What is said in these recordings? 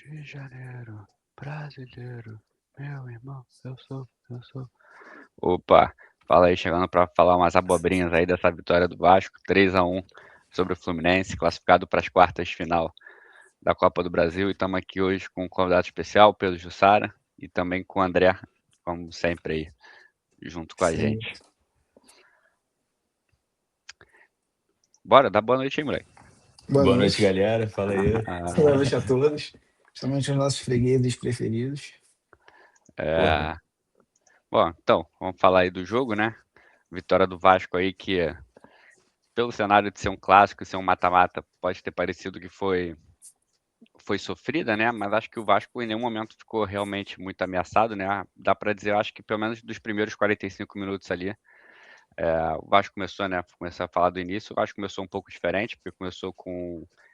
de Janeiro, brasileiro, meu irmão, eu sou. Opa, fala aí, chegando para falar umas abobrinhas aí dessa vitória do Vasco, 3-1 sobre o Fluminense, classificado para as quartas de final da Copa do Brasil. E estamos aqui hoje com um convidado especial, Pedro Jussara, e também com o André, como sempre aí, junto com a Sim. gente. Bora, dá boa noite aí, moleque. Boa Boa noite, noite. galera. Fala aí. Boa noite a todos, principalmente os nossos fregueses preferidos. Porra. Bom, então, vamos falar aí do jogo, né? Vitória do Vasco aí, que pelo cenário de ser um clássico, ser um mata-mata, pode ter parecido que foi sofrida, né? Mas acho que o Vasco em nenhum momento ficou realmente muito ameaçado, né? Dá para dizer, acho que pelo menos dos primeiros 45 minutos ali, o Vasco começou, né? Começar a falar do início, o Vasco começou um pouco diferente, porque começou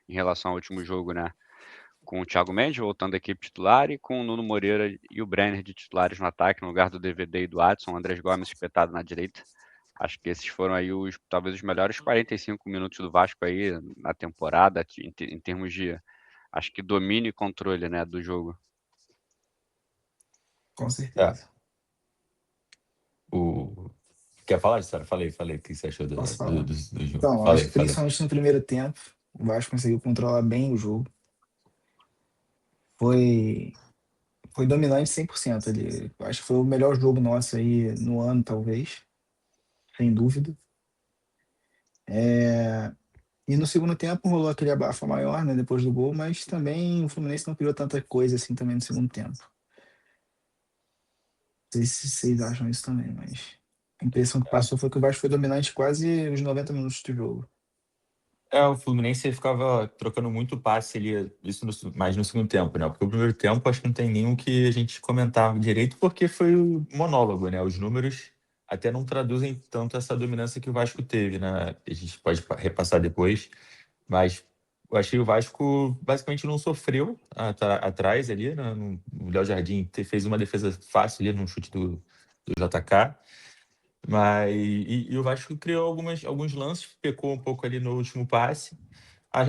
em relação ao último jogo, né? Com o Thiago Mendes voltando à equipe titular e com o Nuno Moreira e o Brenner de titulares no ataque, no lugar do DVD e do Adson, o Andrés Gomes espetado na direita. Acho que esses foram aí talvez os melhores 45 minutos do Vasco aí na temporada, em termos de, acho que domínio e controle, né, do jogo. Com É, certeza. o... Quer falar, Sara? Falei. O que você achou Posso falar? do jogo? Então, acho que Falei. principalmente no primeiro tempo, o Vasco conseguiu controlar bem o jogo. Foi, foi dominante 100% ali. Acho que foi o melhor jogo nosso aí no ano, talvez, sem dúvida. É, E no segundo tempo rolou aquele abafa maior, né, depois do gol, mas também o Fluminense não criou tanta coisa assim também no segundo tempo. Não sei se vocês acham isso também, mas a impressão que passou foi que o Vasco foi dominante quase os 90 minutos do jogo. O Fluminense ficava trocando muito passe ali, isso mais no segundo tempo, né? Porque o primeiro tempo acho que não tem nenhum que a gente comentar direito, porque foi o monólogo, né? Os números até não traduzem tanto essa dominância que o Vasco teve, né? A gente pode repassar depois, mas eu achei o Vasco basicamente não sofreu atrás ali, né? O Léo Jardim fez uma defesa fácil ali num chute do JK. E o Vasco criou alguns lances, pecou um pouco ali no último passe,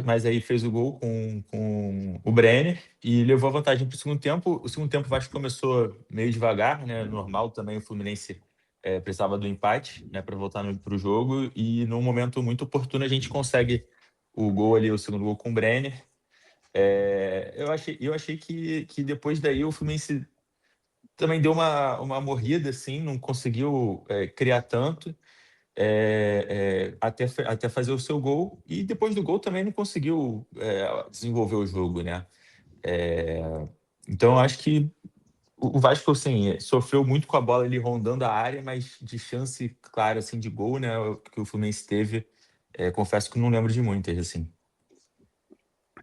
mas aí fez o gol com o Brenner e levou a vantagem para o segundo tempo. O segundo tempo o Vasco começou meio devagar, né? Normal também, o Fluminense precisava do empate, né, para voltar para o jogo, e num momento muito oportuno a gente consegue o gol ali, o segundo gol com o Brenner. Eu achei que depois daí o Fluminense também deu uma morrida, assim, não conseguiu criar tanto até fazer o seu gol, e depois do gol também não conseguiu desenvolver o jogo, né? É, então, eu acho que o Vasco, assim, sofreu muito com a bola ali rondando a área, mas de chance clara, assim, de gol, né, que o Fluminense teve, confesso que não lembro de muitas, assim.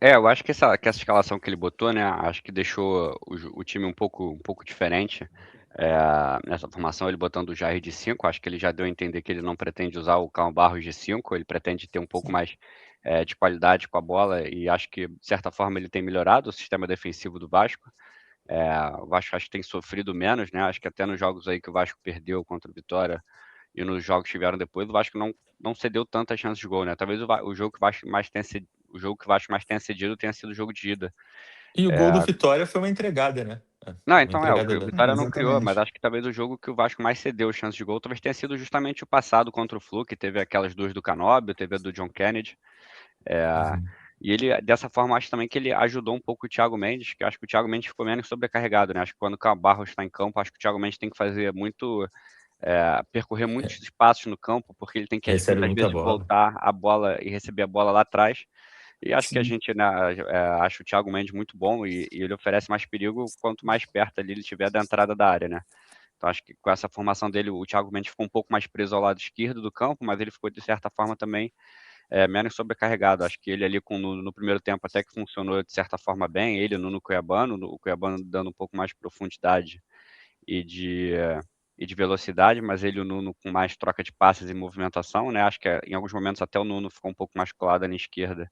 Eu acho que essa escalação que ele botou, né, acho que deixou o time um pouco diferente. Nessa formação, ele botando o Jair de 5, acho que ele já deu a entender que ele não pretende usar o Calma Barros de 5, ele pretende ter um pouco mais de qualidade com a bola, e acho que, de certa forma, ele tem melhorado o sistema defensivo do Vasco. O Vasco acho que tem sofrido menos, né? Acho que até nos jogos aí que o Vasco perdeu contra o Vitória e nos jogos que vieram depois, o Vasco não cedeu tantas chances de gol, né? Talvez o jogo que o Vasco mais tenha cedido, o jogo que o Vasco mais tenha cedido tenha sido o jogo de ida. E o gol do Vitória foi uma entregada, né? Não, Uma então entregada o da... Vitória não criou, mas Exatamente. acho que talvez o jogo que o Vasco mais cedeu chances de gol talvez tenha sido justamente o passado contra o Flu, que teve aquelas duas do Canóbio, teve a do John Kennedy. Uhum. E ele, dessa forma, acho também que ele ajudou um pouco o Thiago Mendes, que acho que o Thiago Mendes ficou menos sobrecarregado, né? Acho que quando o Barros está em campo, acho que o Thiago Mendes tem que fazer muito, percorrer muitos espaços no campo, porque ele tem que Recebe muitas muita vezes bola. voltar a bola e receber a bola lá atrás. E acho que a Sim. gente, né, acha o Thiago Mendes muito bom e ele oferece mais perigo quanto mais perto ali ele estiver da entrada da área, né? Então acho que com essa formação dele, o Thiago Mendes ficou um pouco mais preso ao lado esquerdo do campo, mas ele ficou de certa forma também menos sobrecarregado. Acho que ele ali no primeiro tempo até que funcionou de certa forma bem, ele no Cuiabano, o Cuiabano dando um pouco mais de profundidade e de velocidade, mas ele e o Nuno com mais troca de passes e movimentação, né? Acho que em alguns momentos até o Nuno ficou um pouco mais colado na esquerda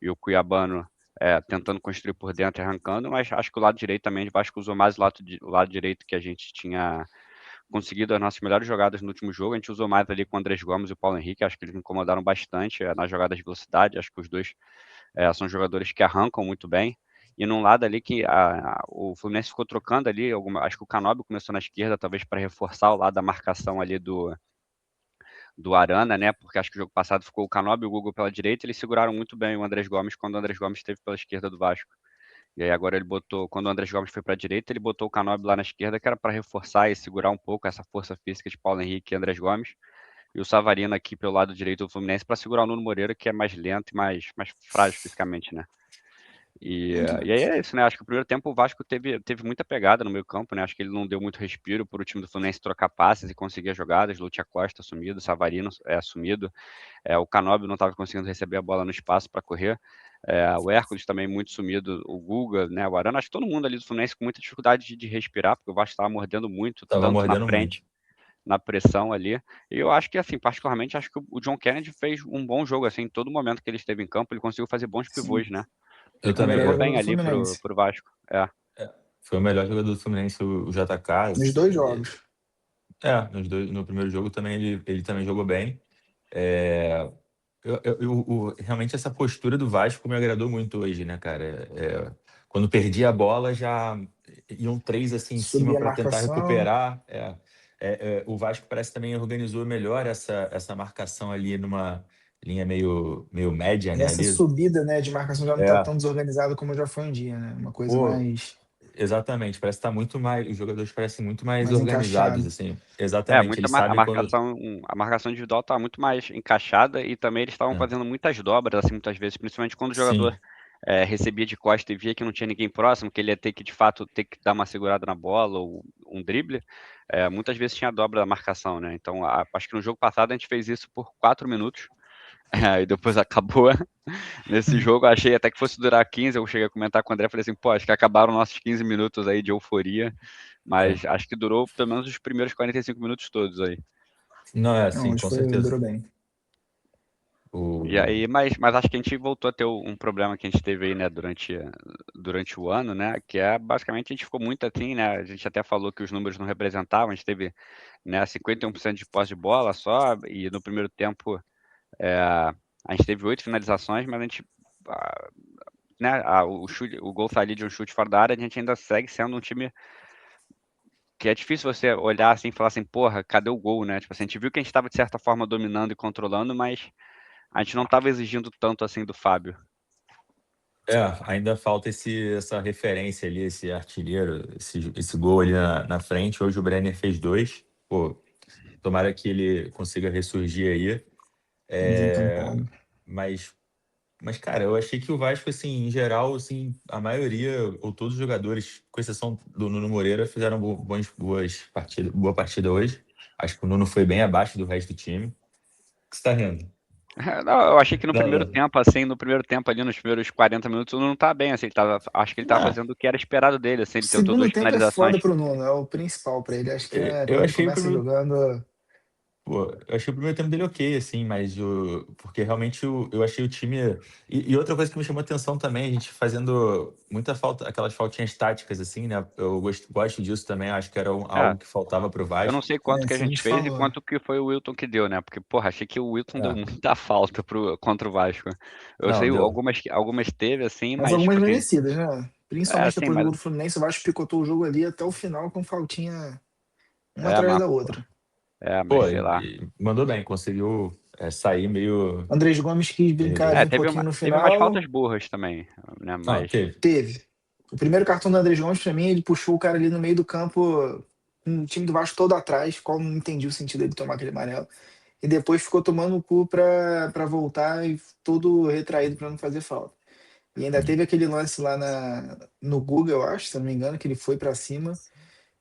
e o Cuiabano tentando construir por dentro e arrancando, mas acho que o lado direito também, o Vasco usou mais o lado direito que a gente tinha conseguido as nossas melhores jogadas no último jogo. A gente usou mais ali com o Andrés Gomes e o Paulo Henrique, acho que eles me incomodaram bastante nas jogadas de velocidade, acho que os dois são jogadores que arrancam muito bem, e num lado ali que o Fluminense ficou trocando ali, acho que o Canóbio começou na esquerda, talvez para reforçar o lado da marcação ali do Arana, né? Porque acho que o jogo passado ficou o Canóbio e o Google pela direita, eles seguraram muito bem o Andrés Gomes quando o Andrés Gomes esteve pela esquerda do Vasco. E aí agora ele botou, quando o Andrés Gomes foi para a direita, ele botou o Canóbio lá na esquerda, que era para reforçar e segurar um pouco essa força física de Paulo Henrique e Andrés Gomes. E o Savarino aqui pelo lado direito do Fluminense para segurar o Nuno Moreira, que é mais lento e mais frágil fisicamente, né? E aí é isso, né? Acho que o primeiro tempo o Vasco teve muita pegada no meio campo, né? Acho que ele não deu muito respiro para o time do Fluminense trocar passes e conseguir as jogadas. Lúcia Costa assumido, Savarino assumido. O Canóbio não estava conseguindo receber a bola no espaço para correr. O Hércules também muito sumido, o Guga, né? O Arana, acho que todo mundo ali do Fluminense com muita dificuldade de respirar, porque o Vasco estava mordendo muito, Tava tanto na mordendo muito. frente, na pressão ali. E eu acho que, assim, particularmente, acho que o John Kennedy fez um bom jogo, assim, em todo momento que ele esteve em campo, ele conseguiu fazer bons pivôs, Sim, né? Eu Ele foi o também. melhor comunicou jogador bem do ali Fluminense. pro Vasco. Foi o melhor jogador do Fluminense, o JK. Nos dois jogos. No primeiro jogo também ele também jogou bem. É, realmente essa postura do Vasco me agradou muito hoje, né, cara? Quando perdia a bola, já iam três assim em cima Subir a para tentar marcação. recuperar. O Vasco parece que também organizou melhor essa marcação ali numa linha meio média, E né? essa Ali. subida, né, de marcação já não tá É, tão desorganizada como já foi um dia, né? Uma coisa pô, mais, exatamente. Parece que tá muito mais. Os jogadores parecem muito mais mais organizados, encaixada. assim. Exatamente. Muita Eles sabem quando. a marcação individual tá muito mais encaixada e também eles estavam É, fazendo muitas dobras, assim, muitas vezes, principalmente quando o jogador sim. recebia de costa e via que não tinha ninguém próximo, que ele ia ter que, de fato, ter que dar uma segurada na bola ou um drible, muitas vezes tinha dobra da marcação, né? Então, acho que no jogo passado a gente fez isso por 4 minutos, e depois acabou. Nesse jogo, achei até que fosse durar 15, eu cheguei a comentar com o André, falei assim, pô, acho que acabaram nossos 15 minutos aí de euforia, É. mas acho que durou pelo menos os primeiros 45 minutos todos aí. Não, é Não, assim, hoje com foi, certeza. durou bem. E O... aí, mas acho que a gente voltou a ter um problema que a gente teve aí, né, durante o ano, né, que é basicamente a gente ficou muito assim, né, a gente até falou que os números não representavam, a gente teve, né, 51% de posse de bola só, e no primeiro tempo a gente teve 8 finalizações, mas a gente, ah, né, o gol sair de um chute fora da área, a gente ainda segue sendo um time que é difícil você olhar assim e falar assim, porra, cadê o gol, né? Tipo assim, a gente viu que a gente estava de certa forma dominando e controlando, mas a gente não estava exigindo tanto assim do Fábio. Ainda falta essa referência ali, esse artilheiro, esse gol ali na frente. Hoje o Brenner fez 2. Pô, tomara que ele consiga ressurgir aí. É, Desencantado. mas, cara, eu achei que o Vasco, assim, em geral, assim, a maioria, ou todos os jogadores, com exceção do Nuno Moreira, fizeram boa partida hoje. Acho que o Nuno foi bem abaixo do resto do time. O que você tá rindo? Não, eu achei que no Não, primeiro não. tempo, assim, no primeiro tempo ali, nos primeiros 40 minutos, o não tá bem, assim, acho que ele tava Ah, fazendo o que era esperado dele, assim, O ele tentou segundo 2 tempo é foda finalizações. pro Nuno, é o principal pra ele. Acho que é eu quando ele achei o começa primeiro. jogando. Pô, eu achei o primeiro tempo dele ok, assim, mas porque realmente eu achei o time. E outra coisa que me chamou atenção também, a gente fazendo muita falta, aquelas faltinhas táticas, assim, né? Eu gosto disso também, acho que era É, algo que faltava pro eu não Vasco. sei quanto que a Isso a gente gente fez e falou. quanto que foi o Wilton que deu, né? Porque, porra, achei que o Wilton deu É, muita falta contra o Vasco. Eu não, sei, deu. algumas teve, assim, Mas mas, tipo algumas assim, merecidas, né? Principalmente assim, depois do mas, gol do Fluminense, o Vasco picotou o jogo ali até o final com faltinha uma é, atrás mas, da outra. mas Pô, sei lá. e mandou bem, conseguiu sair meio. Andrés Gomes quis brincar ali um pouquinho no Teve umas final. faltas burras também, né? Não, Mas, teve. Teve. O primeiro cartão do Andrés Gomes, pra mim, ele puxou o cara ali no meio do campo, com o time do Vasco todo atrás, qual não entendi o sentido dele tomar aquele amarelo. E depois ficou tomando o cu pra voltar e todo retraído pra não fazer falta. E ainda teve aquele lance lá no Guga, eu acho, se eu não me engano, que ele foi pra cima.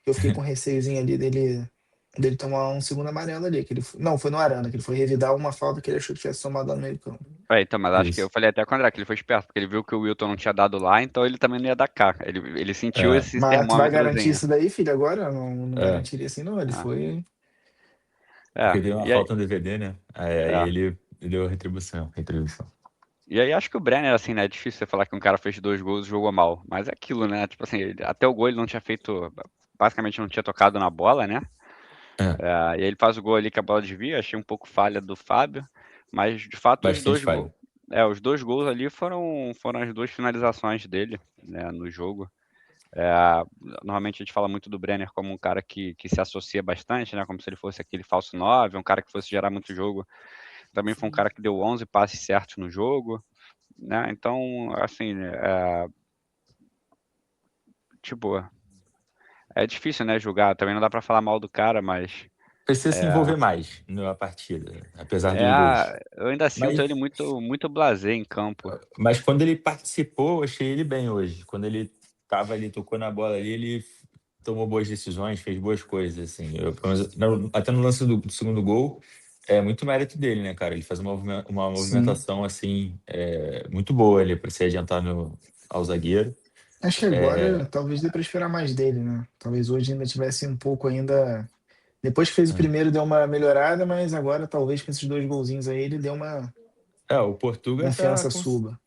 Eu fiquei com receiozinho ali dele tomar um segundo amarelo ali. Não, foi no Arana, que ele foi revidar uma falta que ele achou que tivesse tomado lá no meio do campo. então, mas acho que eu Isso. falei até com o André que ele foi esperto, porque ele viu que o Wilton não tinha dado lá, então ele também não ia dar cá. Ele sentiu É, esse Mas tu vai garantir termômetrozinho. isso daí, filho, agora? Não é, garantiria assim, não. Ele Ah, foi. porque deu uma e aí, falta no DVD, né? Aí é. ele deu a retribuição. E aí acho que o Brenner, assim, né, é difícil você falar que um cara fez 2 gols e jogou mal, mas é aquilo, né, tipo assim, até o gol ele não tinha feito, basicamente não tinha tocado na bola, né, É, e aí ele faz o gol ali que a bola desvia, achei um pouco falha do Fábio, mas de fato os bastante dois gols, falha. os 2 gols ali foram as 2 finalizações dele, né, no jogo. Normalmente a gente fala muito do Brenner como um cara que se associa bastante, né, como se ele fosse aquele falso 9, um cara que fosse gerar muito jogo. Também foi um cara que deu 11 passes certos no jogo, né, então, assim, tipo, é difícil, né, julgar, também não dá pra falar mal do cara, mas Precisa se envolver mais na partida, apesar dos gols. eu ainda sinto Mas ele muito blasé em campo. Mas quando ele participou, eu achei ele bem hoje. Quando ele tava ali, tocou na bola ali, ele tomou boas decisões, fez boas coisas, assim. Até no lance do segundo gol, é muito mérito dele, né, cara? Ele faz uma Sim. movimentação, assim, muito boa ali para se adiantar ao zagueiro. Acho que É, agora talvez dê pra esperar mais dele, né? Talvez hoje ainda tivesse um pouco ainda. Depois que fez o primeiro, deu uma melhorada, mas agora talvez com esses 2 golzinhos aí ele deu uma o Portuga confiança suba.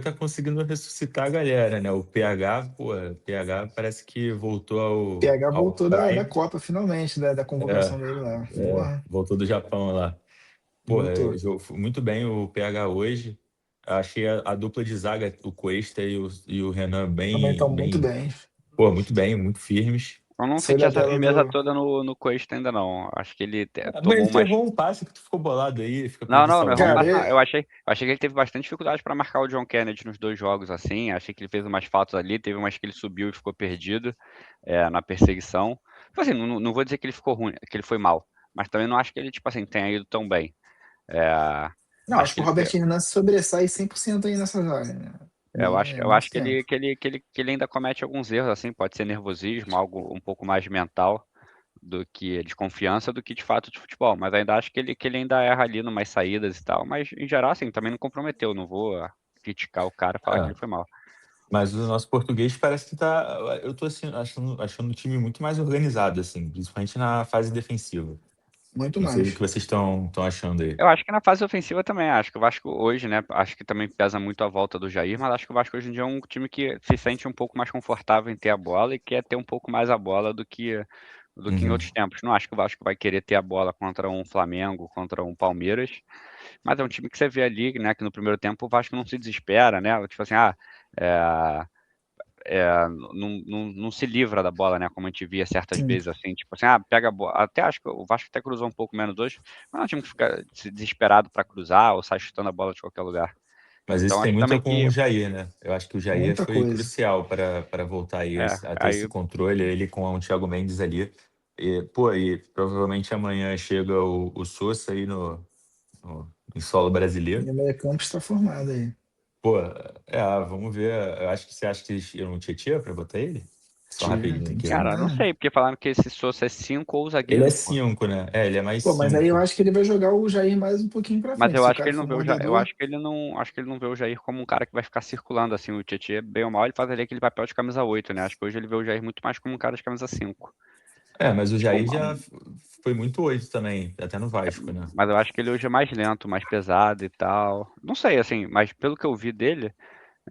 tá conseguindo ressuscitar a galera, né? O PH, pô, o PH parece que voltou PH ao voltou da Prime. Copa, finalmente, da convocação dele lá. Porra, Voltou do Japão lá. Pô, voltou. jogou muito bem o PH hoje. Achei a dupla de zaga, o Cuesta e o Renan, Também estão muito bem, bem. pô, muito bem, muito firmes. Eu não senti Saída essa dela firmeza do. toda no Cuesta ainda não. Acho que ele Mas tomou ele umas. errou um passe que tu ficou bolado aí, fica Não errou um Cara, preguiçosinho. passe, não. Eu achei que ele teve bastante dificuldade para marcar o John Kennedy nos 2 jogos, assim. Achei que ele fez umas faltas ali, teve umas que ele subiu e ficou perdido na perseguição. Tipo assim, não vou dizer que ele ficou ruim, que ele foi mal, mas também não acho que ele, tipo assim, tenha ido tão bem. É, não, acho acho que que o ele, Robert Renan se sobressai 100% aí nessa zaga, né? eu Bem, acho, é eu muito acho que tempo. ele ainda comete alguns erros, assim, pode ser nervosismo, algo um pouco mais mental do que desconfiança do que de fato de futebol, mas ainda acho que ele ainda erra ali numas saídas e tal, mas em geral assim, também não comprometeu, não vou criticar o cara e falar que É, ele foi mal. mas o nosso português parece que tá. Eu tô assim, achando o time muito mais organizado, assim, principalmente na fase defensiva. Muito Não sei o que mais. vocês estão achando aí. Eu acho que na fase ofensiva também, acho que o Vasco hoje, né, acho que também pesa muito a volta do Jair, mas acho que o Vasco hoje em dia é um time que se sente um pouco mais confortável em ter a bola e quer ter um pouco mais a bola do que em Uhum. outros tempos. Não acho que o Vasco vai querer ter a bola contra um Flamengo, contra um Palmeiras, mas é um time que você vê ali, né, que no primeiro tempo o Vasco não se desespera, né? Tipo assim, é, não se livra da bola, né? Como a gente via certas Sim. vezes, assim, tipo assim, pega a bola. Até acho que o Vasco até cruzou um pouco menos hoje, mas não é um time que fica desesperado para cruzar ou sai chutando a bola de qualquer lugar. Mas isso Então tem acho muito também com o que Jair, né? Eu acho que o Jair Muita foi coisa. crucial para voltar aí a ter esse aí controle, ele com o Thiago Mendes ali. E, pô, e provavelmente amanhã chega o Sousa aí em solo brasileiro. E o meio-campo está formado aí. Pô, vamos ver. Eu acho que você acha que eles tiram um Tietchan para botar ele? Só Tira, rapidinho tem que aqui. cara, não treinar. sei, porque falaram que esse Sousa é 5 ou Ele é zagueiro, pô. 5, né? Ele é mais Pô, mas aí eu 5. acho que ele vai jogar o Jair mais um pouquinho pra Mas frente. eu Se o acho que cara ele não for vê eu mordedor, acho que ele não vê o Jair como um cara que vai ficar circulando assim, o Tietchan, bem ou mal, ele faz ali aquele papel de camisa 8, né? Acho que hoje ele vê o Jair muito mais como um cara de camisa 5. Mas o Tipo, Jair já foi muito 8 também, até no Vasco, né? mas eu acho que ele hoje é mais lento, mais pesado e tal. Não sei, assim, mas pelo que eu vi dele,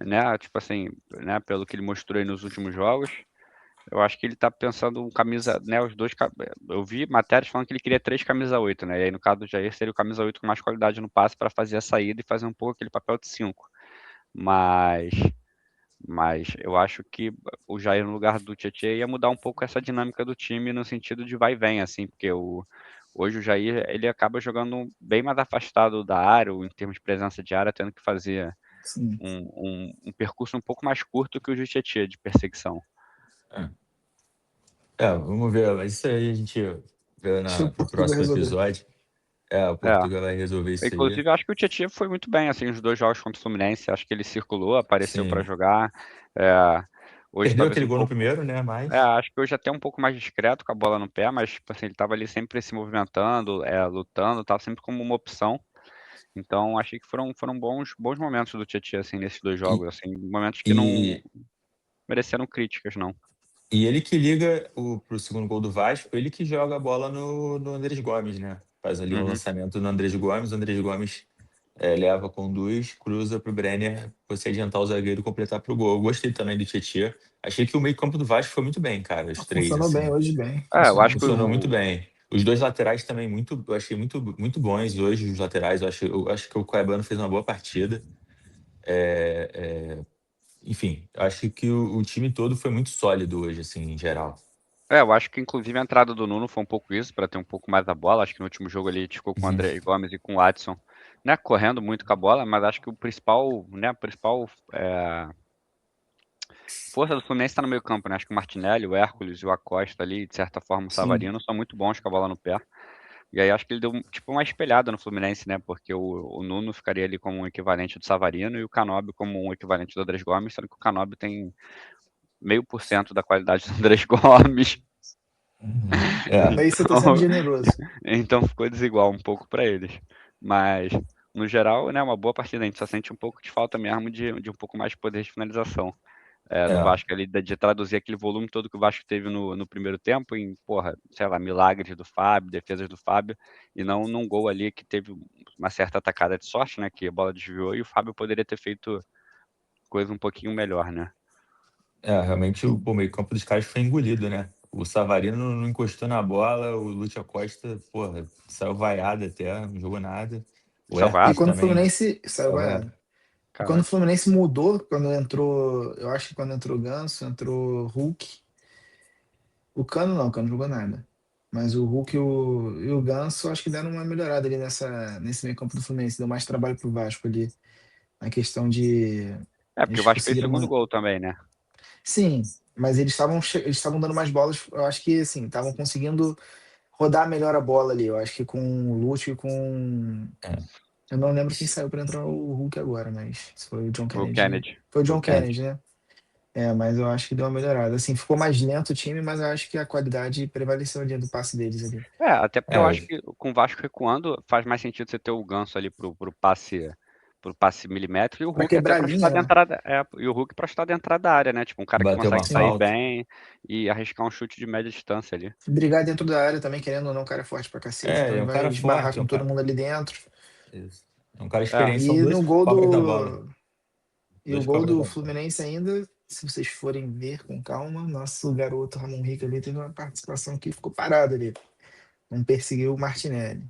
né, tipo assim, né, pelo que ele mostrou aí nos últimos jogos, eu acho que ele tá pensando um camisa, né, os dois, eu vi matérias falando que ele queria 3 camisa 8, né, e aí no caso do Jair seria o camisa 8 com mais qualidade no passe para fazer a saída e fazer um pouco aquele papel de 5. Mas, mas eu acho que o Jair no lugar do Tietchan ia mudar um pouco essa dinâmica do time no sentido de vai e vem, assim, porque hoje o Jair ele acaba jogando bem mais afastado da área, ou em termos de presença de área, tendo que fazer sim. um percurso um pouco mais curto que o de Tietchan, de perseguição. É. Vamos ver. Mas isso aí a gente vê Deixa o pro Portugal próximo resolver. episódio. O É, Portugal vai resolver isso aí. inclusive eu acho que o Tietchan foi muito bem, assim, os 2 jogos contra o Fluminense, acho que ele circulou, apareceu para Sim. jogar, é, hoje Perdeu talvez aquele um gol no pouco. primeiro, né? Mas. Acho que hoje até um pouco mais discreto com a bola no pé, mas tipo assim, ele estava ali sempre se movimentando, lutando, estava sempre como uma opção. Então achei que foram bons momentos do Tietchan assim nesses 2 E, jogos, assim, momentos que não e, mereceram críticas, não. e ele que liga pro segundo gol do Vasco, ele que joga a bola no Andrés Gomes, né? Faz ali um Uhum. lançamento no Andrés Gomes, o Andrés Gomes leva, conduz, cruza pro Brenner, você adiantar o zagueiro e completar pro gol. Eu gostei também do Tietchan. Achei que o meio-campo do Vasco foi muito bem, cara, os três, Funcionou bem assim. hoje, bem. Eu acho Funcionou. que Funcionou muito bem. Os dois laterais também eu achei muito bons hoje, os laterais. Eu acho que o Cuiabano fez uma boa partida. Enfim, eu acho que o time todo foi muito sólido hoje, assim, em geral. Eu acho que inclusive a entrada do Nuno foi um pouco isso, para ter um pouco mais a bola. Acho que no último jogo ele ficou com o Uhum. André Gomes e com o Adson, né, correndo muito com a bola, mas acho que o principal, né, a principal força do Fluminense está no meio campo, né? Acho que o Martinelli, o Hércules e o Acosta ali, de certa forma o Sim. Savarino, são muito bons com a bola no pé. E aí acho que ele deu tipo uma espelhada no Fluminense, né? Porque o Nuno ficaria ali como um equivalente do Savarino e o Canóbio como um equivalente do Andrés Gomes, sendo que o Canóbio tem 0,5% da qualidade do Andrés Gomes. Aí você tá sendo Então, generoso. então ficou desigual um pouco para eles. Mas, no geral, né, uma boa partida. A gente só sente um pouco de falta mesmo de um pouco mais de poder de finalização. Do É, Vasco ali, de traduzir aquele volume todo que o Vasco teve no primeiro tempo em, porra, sei lá, milagres do Fábio, defesas do Fábio, e não num gol ali que teve uma certa atacada de sorte, né, que a bola desviou e o Fábio poderia ter feito coisa um pouquinho melhor, né. realmente o meio-campo dos caras foi engolido, né? O Savarino não encostou na bola, o Lúcio Costa, porra, saiu vaiado até, não jogou nada. O Só E Hércules quando o também Fluminense saiu saiu vaiado. vaiado. E quando o Caraca. Fluminense mudou, quando entrou, eu acho que quando entrou Ganso, entrou Hulk. O Cano não, o Cano jogou nada. Mas o Hulk e o Ganso acho que deram uma melhorada ali nesse meio campo do Fluminense. Deu mais trabalho pro Vasco ali. Na questão de. Porque o Eles Vasco fez o conseguiram. segundo gol também, né. Sim, mas eles estavam dando mais bolas. Eu acho que assim, estavam conseguindo rodar melhor a bola ali. Eu acho que com o Lúcio e com. É, Eu não lembro quem saiu para entrar o Hulk agora, mas se foi o John Foi o Kennedy, né? Kennedy. Foi o Foi o John Kennedy. Kennedy, né? Mas eu acho que deu uma melhorada. Assim, ficou mais lento o time, mas eu acho que a qualidade prevaleceu ali do passe deles ali. Até porque eu é, acho que com o Vasco recuando, faz mais sentido você ter o Ganso ali pro passe milimétrico e o Pra Hulk até quebrar a pra chutar linha, da né? entrada, e o Hulk pra chutar dentro da área, né, tipo um cara que bateu consegue uma Sim. sair falta. bem e arriscar um chute de média distância ali. Brigar dentro da área também, querendo ou não, o cara é forte pra cacete. Então Ele é ele um vai cara esbarrar forte, com todo mundo ali dentro. isso. É um cara É, experiente, são E dois no gol cobras da bola. do. E o Dois gol cobras do da bola. Fluminense ainda, se vocês forem ver com calma, nosso garoto Ramon Rica ali teve uma participação que ficou parado ali. Não perseguiu o Martinelli.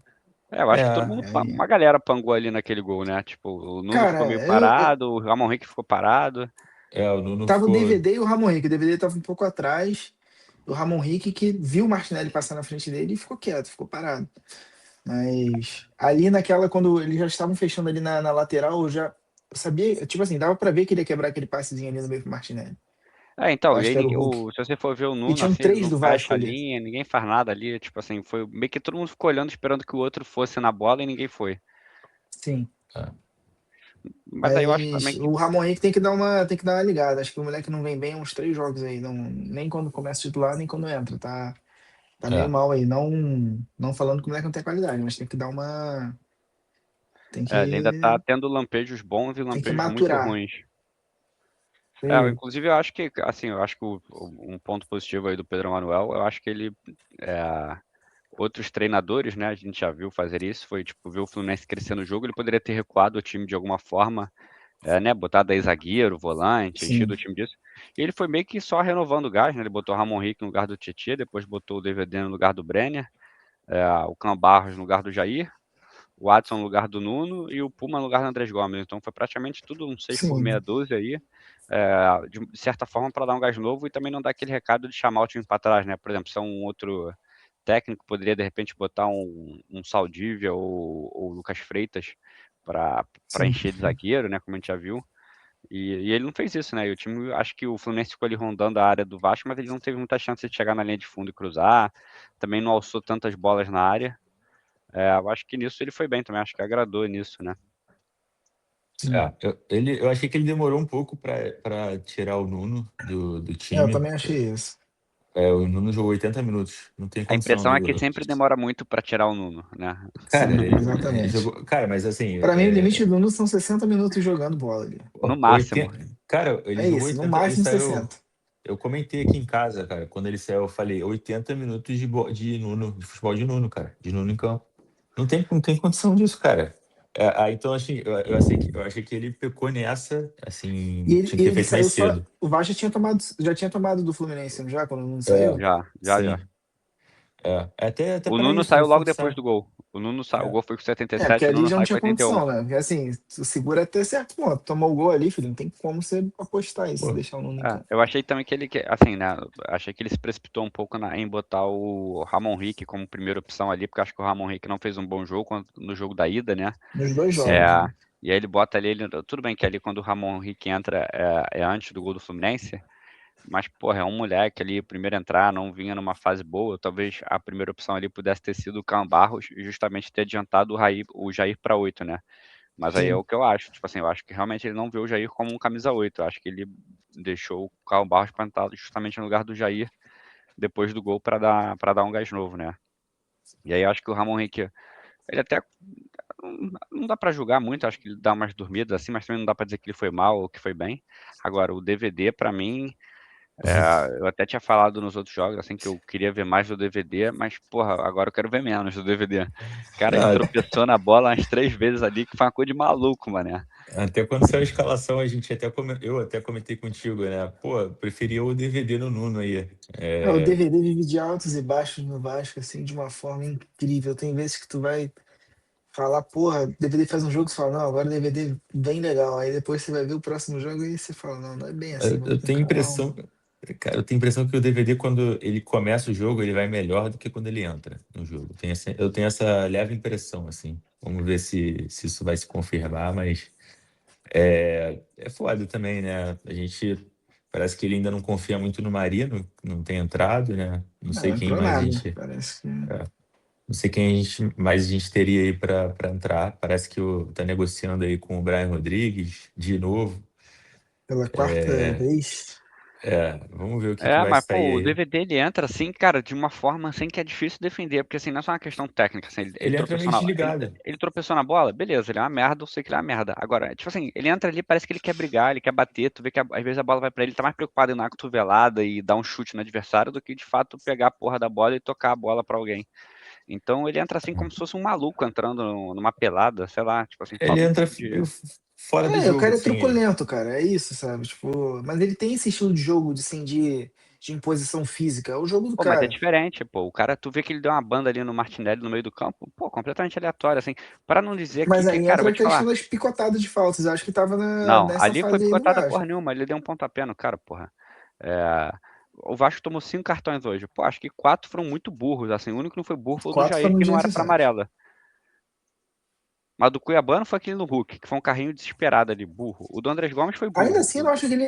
eu acho que todo mundo, Aí, uma galera pangou ali naquele gol, né, tipo, o Nuno ficou meio cara, eu parado, o Ramon Henrique ficou parado. O Nuno tava o ficou. DVD e o Ramon Rica. O DVD tava um pouco atrás. O Ramon Rick que viu o Martinelli passar na frente dele e ficou quieto, ficou parado. Mas ali naquela, quando eles já estavam fechando ali na lateral, eu sabia, tipo assim, dava pra ver que ele ia quebrar aquele passezinho ali no meio pro Martinelli. Eu Então, e acho aí que era o Hulk. se você for ver o E Nuno, tinham assim, ele três não do fecha Vasco a ali. linha, ninguém faz nada ali, tipo assim, foi meio que todo mundo ficou olhando, esperando que o outro fosse na bola e ninguém foi. Sim. É, Mas aí eu acho Mas também que o Ramon Henrique tem que dar uma ligada. Acho que o moleque não vem bem há uns 3 jogos aí. Não, nem quando começa titular, nem quando entra. Tá meio é. mal aí. Não falando que o moleque não tem qualidade, mas tem que dar uma. Tem ele ainda tá que, tendo lampejos bons e tem que lampejos muito maturar. ruins. Isso aí. Inclusive eu acho que, assim, eu acho que um ponto positivo aí do Pedro Manuel, eu acho que ele, é, outros treinadores, né, a gente já viu fazer isso, foi tipo, ver o Fluminense crescer no jogo, ele poderia ter recuado o time de alguma forma, né, botado aí zagueiro, volante, Sim. enchido o time disso. E ele foi meio que só renovando o gás, né, ele botou o Ramon Henrique no lugar do Tietchan, depois botou o DVD no lugar do Brenner, o Cão Barros no lugar do Jair, o Watson no lugar do Nuno e o Puma no lugar do Andrés Gomes. Então foi praticamente tudo um 6 por meia Sim. dúzia aí, de certa forma para dar um gás novo e também não dar aquele recado de chamar o time para trás, né? Por exemplo, se é um outro técnico, poderia de repente botar um Saldívia ou Lucas Freitas para Sim. encher de zagueiro, né? Como a gente já viu. E ele não fez isso, né? E o time, acho que o Fluminense ficou ali rondando a área do Vasco, mas ele não teve muita chance de chegar na linha de fundo e cruzar. Também não alçou tantas bolas na área. Eu acho que nisso ele foi bem também, acho que agradou nisso, né? Sim. Eu achei que ele demorou um pouco para tirar o Nuno do Eu time. também achei isso. O Nuno jogou 80 minutos. Não tem A condição impressão é que ele do. sempre demora muito para tirar o Nuno, né? Cara, Sim, ele exatamente. jogou. Cara, mas assim, Pra mim, o limite do Nuno são 60 minutos jogando bola ali. No máximo. 80. Cara, ele É jogou isso, no 80. Ele máximo saiu. 60. Eu comentei aqui em casa, cara, quando ele saiu, eu falei 80 minutos de Nuno, de futebol de Nuno, cara. De Nuno em campo. Não tem condição disso, cara. Então, assim, eu achei que ele pecou nessa, E assim, ele, tinha e que ter ele feito mais saiu só. cedo. O Vasco já tinha tomado do Fluminense, não já? Quando não É, saiu? Já, já, já. sim. Até O para Nuno isso, saiu logo depois reforçar. do gol. O gol foi com Porque 77, o ali Nuno já não saiu com tinha 81. condição, né? Porque assim, tu segura até certo ponto. Tomou o gol ali, filho, não tem como você apostar isso, Pô, deixar o Nuno em campo. Eu achei também que ele, assim, né? Achei que ele se precipitou um pouco em botar o Ramon Rick como primeira opção ali, porque acho que o Ramon Rick não fez um bom jogo no jogo da ida, né? Nos dois sim. jogos, né? E aí ele bota ali, tudo bem que ali quando o Ramon Rick entra é antes do gol do Fluminense, mas, porra, é um moleque ali, primeiro a entrar, não vinha numa fase boa, talvez a primeira opção ali pudesse ter sido o Cão Barros e justamente ter adiantado o Jair para 8, né? Mas aí é Sim. o que eu acho, tipo assim, eu acho que realmente ele não vê o Jair como um camisa 8, eu acho que ele deixou o Cão Barros para entrar justamente no lugar do Jair depois do gol para dar um gás novo, né? E aí eu acho que o Ramon Henrique, ele até não dá para julgar muito, acho que ele dá umas dormidas assim, mas também não dá para dizer que ele foi mal ou que foi bem. Agora, o DVD, para mim, eu até tinha falado nos outros jogos, assim, que eu queria ver mais do DVD, mas, porra, agora eu quero ver menos do DVD. Cara, ele Não, tropeçou na bola umas 3 vezes ali, que foi uma coisa de maluco, mané. até quando saiu a escalação, eu até comentei contigo, né? Pô, preferia o DVD no Nuno aí. O DVD vive de altos e baixos no Vasco, assim, de uma forma incrível. Tem vezes que tu vai falar, porra, DVD faz um jogo, você fala, não, agora o DVD bem legal. Aí depois você vai ver o próximo jogo e você fala, não, não é bem assim, Eu vamos com tenho impressão, calma. cara, eu tenho impressão que o DVD, quando ele começa o jogo, ele vai melhor do que quando ele entra no jogo. Eu tenho essa leve impressão, assim. Vamos ver se isso vai se confirmar, mas é foda também, né? A gente parece que ele ainda não confia muito no Marino, não tem entrado, né? Não Não, sei não quem entrou mais a nada. gente, Parece que não sei quem mais a gente teria aí para entrar. Parece que tá negociando aí com o Brian Rodrigues de novo. pela quarta É, vez. vamos ver o que vai Mas, sair pô, o aí. DVD ele entra assim, cara, de uma forma assim que é difícil defender, porque assim, não é só uma questão técnica, assim, ele Ele entra meio tropeçou na, desligado. ele tropeçou na bola, beleza, ele é uma merda, eu sei que ele é uma merda. Agora, tipo assim, ele entra ali, parece que ele quer brigar, ele quer bater, tu vê que às vezes a bola vai pra ele, ele tá mais preocupado em dar uma cotovelada e dar um chute no adversário do que de fato pegar a porra da bola e tocar a bola pra alguém. Então ele entra assim como se fosse um maluco entrando numa pelada, sei lá, tipo assim, Ele falta um entra pouco de. fora do O jogo, cara é assim. Ele. truculento, cara, é isso, sabe? Tipo, mas ele tem esse estilo de jogo, de, assim, de imposição física. É o jogo do Pô, mas é cara. diferente, pô. O cara, tu vê que ele deu uma banda ali no Martinelli no meio do campo, pô, completamente aleatório, assim. Para não dizer Mas que, aí cara, eu entra vou a te questão falar. das picotadas de faltas. Eu acho que tava Não, nessa ali foi fase aí do picotada Vasco. porra nenhuma, ele deu um pontapé no cara, porra. É, o Vasco tomou 5 cartões hoje. Pô, acho que 4 foram muito burros, assim. O único que não foi burro foi o do Quatro Jair, foram que não era pra desnecessários. amarela. Mas do Cuiabano foi aquele no Hulk, que foi um carrinho desesperado ali, burro. O do Andrés Gomes foi Ainda burro. assim, eu não acho que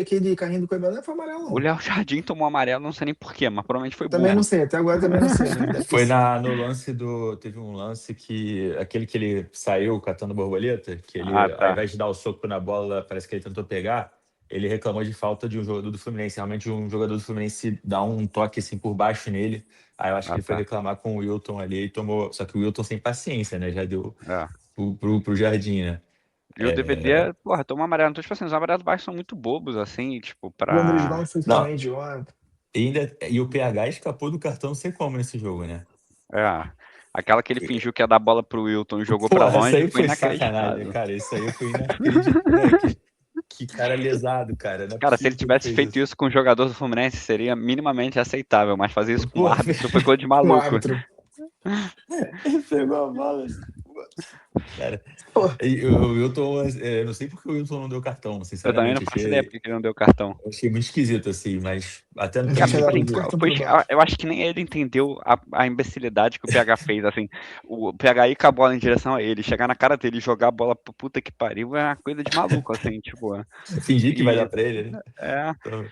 aquele carrinho do Cuiabá não foi amarelo, O não. Léo Jardim tomou amarelo, não sei nem porquê, mas provavelmente foi Também não burro. sei, até agora também não sei, mas deve ter Foi sido. no lance do. Teve um lance que. Aquele que ele saiu catando borboleta, que Ah, ele, ao tá. invés de dar o soco na bola, parece que ele tentou pegar. Ele reclamou de falta de um jogador do Fluminense. Realmente, um jogador do Fluminense dá um toque assim por baixo nele. Aí eu acho que Ah, ele foi tá. reclamar com o Wilton ali e tomou. Só que o Wilton sem paciência, né? Já deu É. pro Jardim, né? E o DVD, porra, tomou amarelo. Então, tipo assim, os amarelos baixos são muito bobos, assim, tipo, O Andrés pra. Gomes foi Não, também idiota. e o PH escapou do cartão, não sei como nesse jogo, né? É. Aquela que ele fingiu que ia dar bola pro Wilton e jogou pra Porra, isso longe aí foi foi sacanagem, inacreditável. cara. Isso aí foi inacreditável. Né? Que cara lesado, cara. Não é Cara, se ele possível que ele tivesse fez feito isso. isso com um jogador do Fluminense, seria minimamente aceitável, mas fazer isso com um Pô, árbitro foi coisa de Um maluco. árbitro. ele pegou a bola. Cara, Pô, o Wilton, eu não sei porque o Wilton não deu cartão, Eu também não sinceramente. faço ideia porque ele não deu cartão. Achei muito esquisito, assim, mas até eu pra já Cara, tinha mim tipo dado assim, outro foi. cartão pro Vasco. eu acho que nem ele entendeu a imbecilidade que o PH fez, assim. O PH ir com a bola em direção a ele, chegar na cara dele e jogar a bola pro puta que pariu é uma coisa de maluco, assim, tipo. Fingir que vai dar E, pra ele, né? é, Então,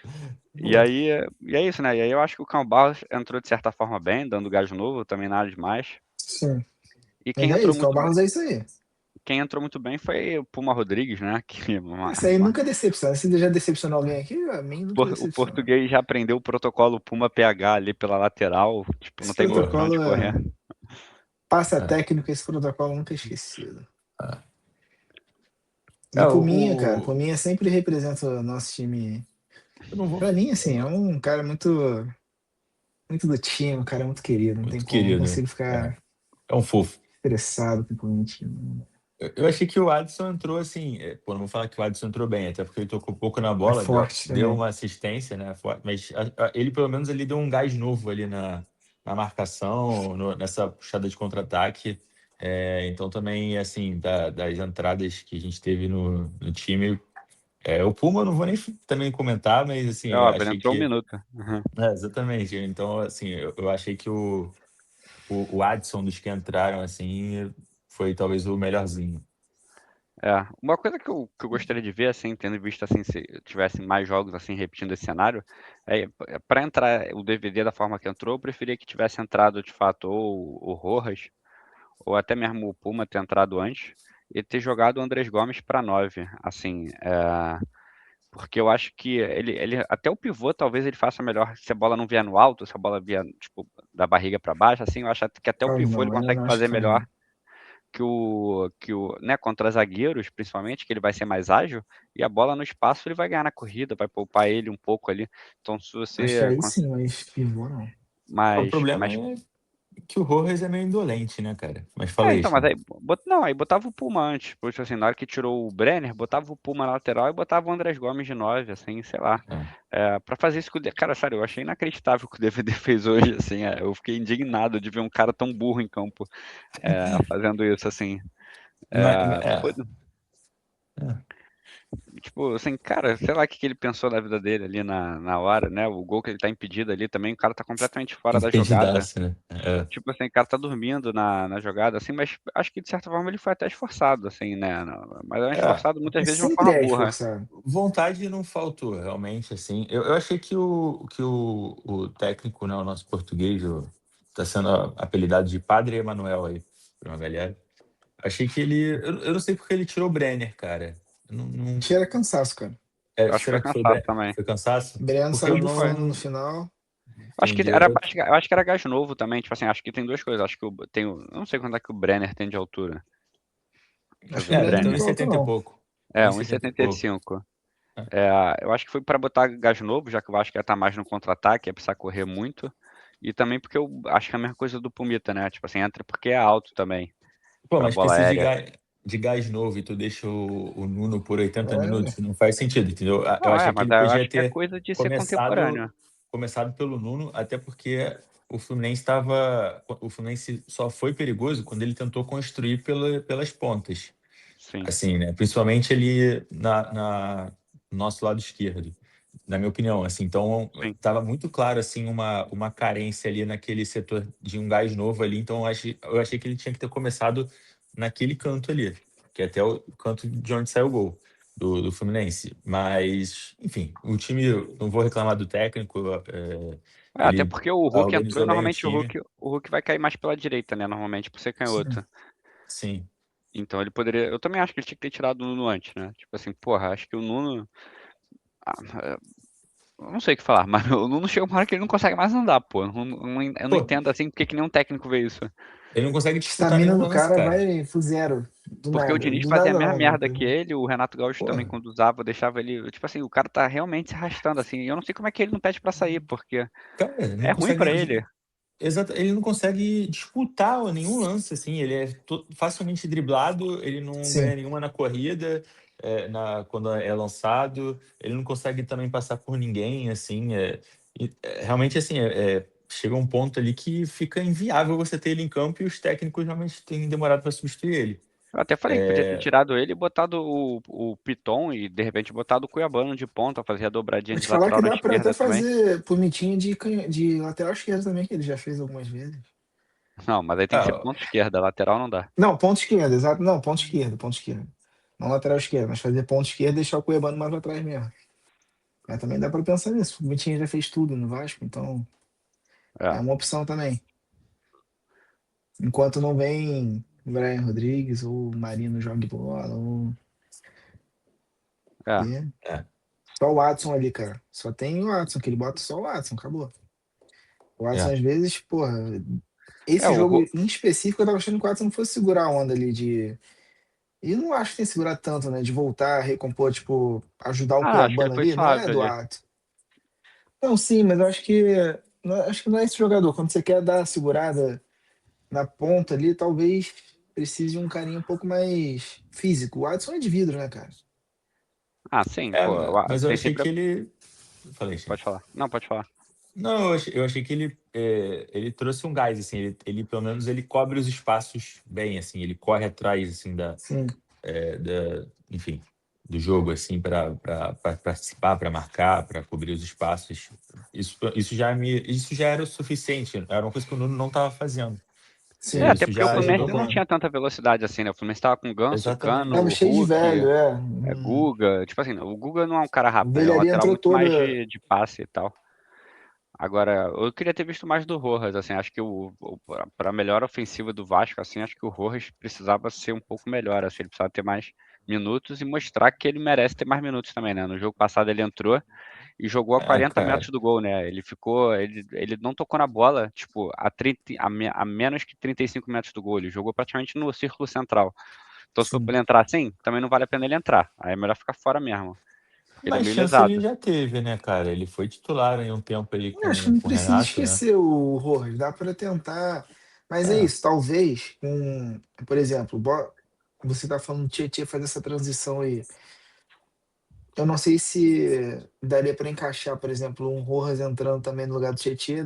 e pô, aí, e é isso, né? E aí eu acho que o Cão Barros entrou de certa forma bem, dando gás novo, também nada demais. Sim. E Mas é isso, o Barros é isso aí. quem entrou muito bem foi o Puma Rodrigues, né? Que Esse aí nunca decepciona. Se já decepcionou alguém aqui, a mim nunca O decepciona. português já aprendeu o protocolo Puma PH ali pela lateral, tipo, não Esse tem muito pra onde protocolo correr. passa é, técnico, esse protocolo nunca é esquecido. é. E Puminha, cara, O. Puminha sempre representa o nosso time. Eu não vou. Pra mim, Eu assim, é não- um cara muito do time, um cara muito querido. Não tem Muito como, não querido. consigo É, ficar é um fofo. estressado com o Corinthians. Eu achei que o Adson entrou assim. Pô, não vou falar que o Adson entrou bem, até porque ele tocou pouco na É bola, forte deu também. uma assistência, né? Mas ele, pelo menos, ele deu um gás novo ali na marcação, nessa puxada de contra-ataque. Então também, assim, das entradas que a gente teve no time, o Puma eu não vou nem também comentar, mas assim, É óbvio, ele achei entrou um que... minuto. Uhum. exatamente. Então, assim, eu achei que o Adson dos que entraram, assim, foi talvez o melhorzinho. Uma coisa que eu gostaria de ver, assim, tendo visto assim, se tivesse mais jogos assim repetindo esse cenário, para entrar o DVD da forma que entrou, eu preferia que tivesse entrado de fato ou o Rojas, ou até mesmo o Puma ter entrado antes, e ter jogado o Andrés Gomes para 9, assim, porque eu acho que ele até o pivô talvez ele faça melhor se a bola não vier no alto, se a bola vier tipo da barriga para baixo, assim, eu acho que até o Faz pivô ele não, ainda consegue não acho que fazer faz melhor não. né, contra zagueiros, principalmente, que ele vai ser mais ágil, e a bola no espaço ele vai ganhar na corrida, vai poupar ele um pouco ali. Então, se Acho que você. aí sim, mas pivô não. O Mas, problema mas é que o Rojas é meio indolente, né, cara? Mas fala aí, então, mas Chão. aí, não, aí botava o Puma antes, tipo assim, na hora que tirou o Brenner, botava o Puma na lateral e botava o Andrés Gomes de 9, assim, sei lá. Pra fazer isso com o cara, sério, eu achei inacreditável o que o DVD fez hoje, assim, eu fiquei indignado de ver um cara tão burro em campo fazendo isso, assim. Mas, Pô, é. tipo, assim, cara, sei lá o que que ele pensou da vida dele ali na hora, né? O gol que ele tá impedido ali também, o cara tá completamente fora da jogada. Impedidaço, né? Tipo assim, o cara tá dormindo na jogada, assim, mas acho que de certa forma ele foi até esforçado, assim, né? Mas é É, esforçado muitas vezes de uma Sempre forma é burra. esforçado. vontade não faltou, realmente, assim. Eu achei que o técnico, né, o nosso português, tá sendo apelidado de Padre Emanuel aí, por uma galera. Achei que ele... Eu não sei porque ele tirou o Brenner, cara. Eu Acho que era cansaço, cara. Eu acho que foi será que foi, cansado também. foi cansaço? Breno Porque saiu eu Foi. bufando no não final. Acho que entendi. eu acho que era gás novo também, tipo assim, acho que tem duas coisas. Acho que eu não sei quanto é que o Brenner tem de altura. Deixa eu Acho ver que o o Breno não tem Então Brenner. em muito alto, 70 e não. pouco. É, Em 70 e pouco. 1,75. Eu acho que foi para botar gás novo, já que eu acho que ia estar mais no contra-ataque, ia precisar correr muito. E também porque eu acho que é a mesma coisa do Pumita, né? Tipo assim, entra porque é alto também, Pô, pra mas bola precisa aérea. de gás novo e tu deixa o Nuno por 80 minutos, É, não faz sentido, entendeu? Eu Não, achei que mas ele eu podia acho que é ter coisa de ser começado, contemporâneo. começado pelo Nuno, até porque o Fluminense só foi perigoso quando ele tentou construir pelas pontas, Sim, assim, né? Principalmente ali no nosso lado esquerdo, na minha opinião, assim. Então, sim. estava muito claro, assim, uma carência ali naquele setor de um gás novo ali. Então, eu achei que ele tinha que ter começado naquele canto ali, que é até o canto de onde saiu o gol do Fluminense. Mas, enfim, o time, não vou reclamar do técnico, Até ele porque o Hulk entrou organizou e bem o normalmente time. O Hulk vai cair mais pela direita, né? Normalmente por ser sim. canhoto. Sim. Então ele poderia. Eu também acho que ele tinha que ter tirado o Nuno antes, né? Tipo assim, porra, acho que o Nuno. ah, eu não sei o que falar, mas o Nuno chega uma hora que ele não consegue mais andar, pô. Eu não Pô, entendo assim porque que nenhum técnico vê isso. ele não consegue disputar Estamina nenhum do lance, cara cara. vai pro zero. Do Porque o nada. Diniz Do fazia a nada mesma não, né? merda que ele, o Renato Gaúcho também, Pô, quando usava, deixava ele. Tipo assim, o cara tá realmente se arrastando assim. E eu não sei como é que ele não pede pra sair, porque cara, ele é não ruim consegue pra ele. exato, ele não consegue disputar nenhum lance, assim, ele é facilmente driblado, ele não ganha Sim. nenhuma na corrida, quando é lançado, ele não consegue também passar por ninguém, assim, realmente, assim, chega um ponto ali que fica inviável você ter ele em campo e os técnicos realmente têm demorado para substituir ele. Eu até falei que podia ter tirado ele e botado o Piton e de repente botado o Cuiabano de ponta, fazer a dobradinha Vou de te falar lateral que na dá pra até esquerda também. fazer punitinho de lateral esquerdo também, que ele já fez algumas vezes. Não, mas aí tem que ser Ah, ponta esquerda, lateral não dá. Não, ponto esquerdo, exato. Não, ponto esquerdo, ponto esquerdo. Não lateral esquerdo, mas fazer ponto esquerdo e deixar o Cuiabano mais pra trás mesmo. Mas também dá pra pensar nisso. O Vitinho já fez tudo no Vasco, então é É, uma opção também. Enquanto não vem o Brian Rodrigues ou o Marino jogue bola, ou... é. e é, só o Watson ali, cara. Só tem o Watson, que ele bota só o Watson, acabou. O Watson, é. às vezes, porra, É, esse jogo em específico, eu tava achando que o Watson não fosse segurar a onda ali de. E eu não acho que tem segurado tanto, né? De voltar, recompor, tipo, ajudar o Acho que ele Cuiabano foi ali, não é suave do ali. Watson. Não, sim, mas eu acho que. Acho que não é esse jogador. Quando você quer dar a segurada na ponta ali, talvez precise de um carinho um pouco mais físico. O Watson é de vidro, né, cara? Ah, sim, pô. Mas eu Tem achei sempre. que ele... Falei, Pode gente. falar. Não, pode falar. Não, eu achei que ele trouxe um gás, assim, ele pelo menos ele cobre os espaços bem, assim, ele corre atrás, assim, Sim. enfim, do jogo, assim, para participar, para marcar, para cobrir os espaços. Isso já era o suficiente, era uma coisa que o Nuno não estava fazendo. Sim. É, até Isso porque o já Fluminense ajudou não muito. tinha tanta velocidade assim, né? O Fluminense tava com Ganso, Tava Cano, Exatamente. cheio de Hulk, velho, é. Guga. Tipo assim, o Guga não é um cara A rápido, ele é um velharia lateral entrou muito mais toda. de passe e tal. Agora, eu queria ter visto mais do Rojas, assim, acho que para a melhor ofensiva do Vasco, assim, acho que o Rojas precisava ser um pouco melhor, assim, ele precisava ter mais minutos e mostrar que ele merece ter mais minutos também, né? No jogo passado ele entrou e jogou a 40 metros Cara, do gol, né? Ele não tocou na bola, tipo, a menos que 35 metros do gol, ele jogou praticamente no círculo central. Então, se for Sim. pra ele entrar assim, também não vale a pena ele entrar. Aí é melhor ficar fora mesmo. Ele é mas meio chance ele lesado. já teve, né, cara? Ele foi titular em um tempo aí Eu acho que com, não com o precisa Renato, né? esquecer o Rojas, dá para tentar. Mas é É, isso, talvez, por exemplo, você tá falando do Tietchan fazer essa transição aí. Eu não sei se daria para encaixar, por exemplo, um Rojas entrando também no lugar do Tietchan,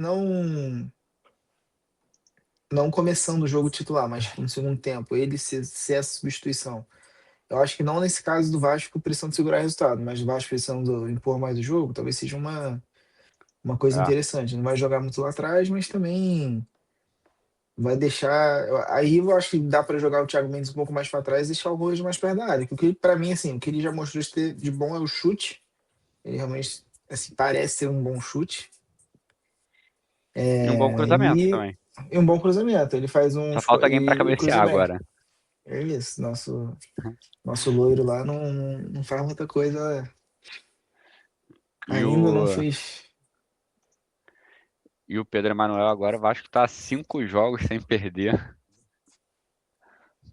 não começando o jogo titular, mas tipo, no segundo tempo, ele ser essa substituição. Eu acho que não nesse caso do Vasco precisando segurar resultado, mas do Vasco precisando impor mais o jogo, talvez seja uma coisa É. interessante. Não vai jogar muito lá atrás, mas também vai deixar. Aí eu acho que dá para jogar o Thiago Mendes um pouco mais para trás e deixar o Rojas mais perto da área. Porque para mim, assim, o que ele já mostrou de bom é o chute. Ele realmente assim, parece ser um bom chute. E um bom É, cruzamento também. e um bom cruzamento. Ele faz Só uns. falta alguém pra E cabecear cruza bem. agora. É isso. Nosso loiro lá não faz muita coisa. E Ainda não o, fez. e o Pedro Emanuel agora, o Vasco tá 5 jogos sem perder.